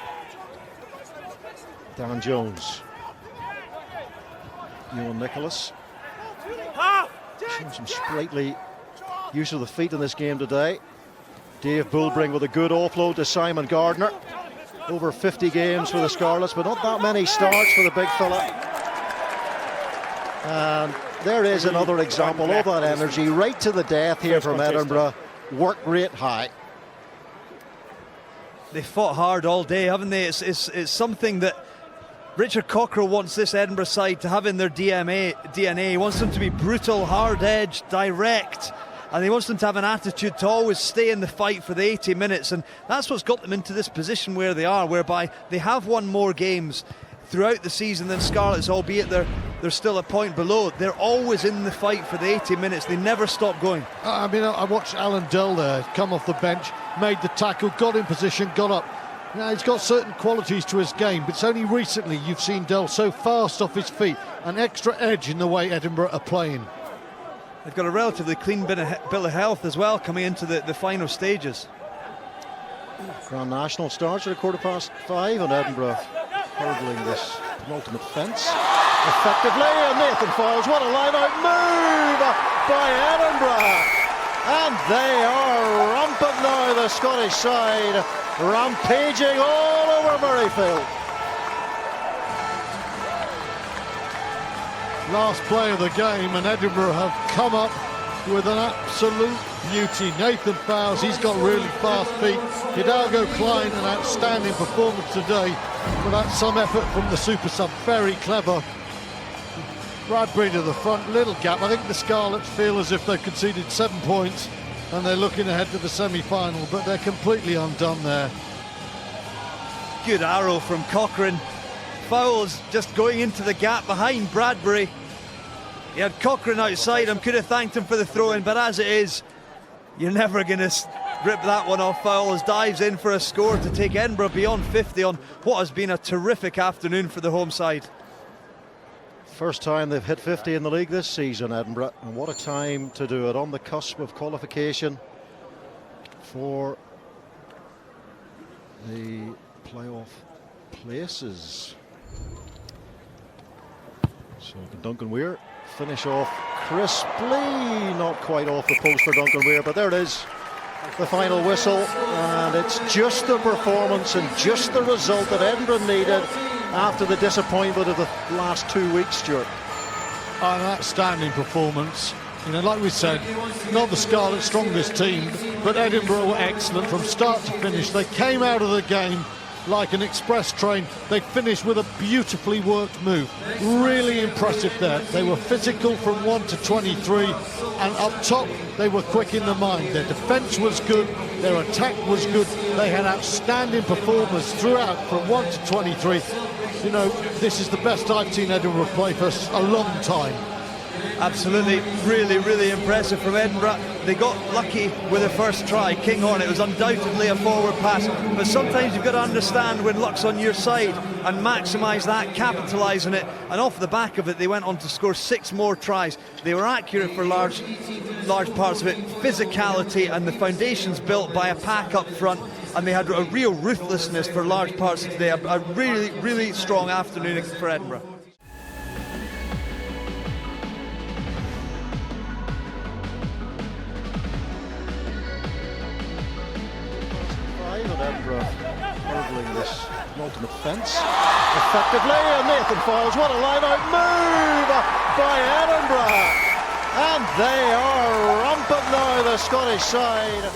Speaker 3: Dan Jones. Ewan Nicholas. Showing some sprightly use of the feet in this game today. Dave Bullbring with a good offload to Simon Gardner. Over 50 games for the Scarlets, but not that many starts for the big fella. And there is another example of that energy, right to the death here from Edinburgh. Work rate high.
Speaker 7: They fought hard all day, haven't they? It's something that Richard Cockrell wants this Edinburgh side to have in their DNA. He wants them to be brutal, hard-edged, direct, and he wants them to have an attitude to always stay in the fight for the 80 minutes, and that's what's got them into this position where they are, whereby they have won more games throughout the season than Scarlets, albeit they're they're still a point below. They're always in the fight for the 80 minutes. They never stop going.
Speaker 5: I mean, I watched Alan Dell there come off the bench, made the tackle, got in position, got up. Now, he's got certain qualities to his game, but it's only recently you've seen Dell so fast off his feet, an extra edge in the way Edinburgh are playing.
Speaker 7: They've got a relatively clean bill of health as well coming into the final stages.
Speaker 3: Grand National starts at 5:15 and Edinburgh hurdling this penultimate fence effectively, and Nathan Files, what a line-out move by Edinburgh, and they are rampant now, the Scottish side, rampaging all over Murrayfield.
Speaker 5: Last play of the game, and Edinburgh have come up with an absolute beauty. Nathan Fowles, he's got really fast feet. Hidalgo Klein, an outstanding performance today, but that's some effort from the super sub, very clever. Bradbury to the front, little gap. I think the Scarlets feel as if they've conceded 7 points and they're looking ahead to the semi-final, but they're completely undone there.
Speaker 7: Good arrow from Cochrane. Fowles just going into the gap behind Bradbury. He had Cochrane outside him, could have thanked him for the throw-in, but as it is, you're never going to rip that one off. Fowles dives in for a score to take Edinburgh beyond 50 on what has been a terrific afternoon for the home side.
Speaker 3: First time they've hit 50 in the league this season, Edinburgh, and what a time to do it, on the cusp of qualification for the playoff places. So can Duncan Weir finish off crisply, not quite off the post for Duncan Weir, but there it is, the final whistle, and it's just the performance and just the result that Edinburgh needed after the disappointment of the last 2 weeks, Stuart.
Speaker 5: An outstanding performance. You know, like we said, not the Scarlets' strongest team, but Edinburgh were excellent from start to finish. They came out of the game like an express train. They finished with a beautifully worked move. Really impressive there. They were physical from 1 to 23, and up top they were quick in the mind. Their defence was good, their attack was good. They had outstanding performers throughout from 1 to 23. You know, this is the best I've seen Edinburgh play for a long time.
Speaker 7: Absolutely, really impressive from Edinburgh. They got lucky with the first try. Kinghorn, it was undoubtedly a forward pass, but sometimes you've got to understand when luck's on your side and maximise that, capitalise on it, and off the back of it they went on to score 6 more tries. They were accurate for large parts of it. Physicality and the foundations built by a pack up front, and they had a real ruthlessness for large parts of today. A really strong afternoon for Edinburgh.
Speaker 3: Edinburgh hurdling this penultimate fence effectively, and Nathan Files, what a line-out move by Edinburgh, and they are rampant now, the Scottish side.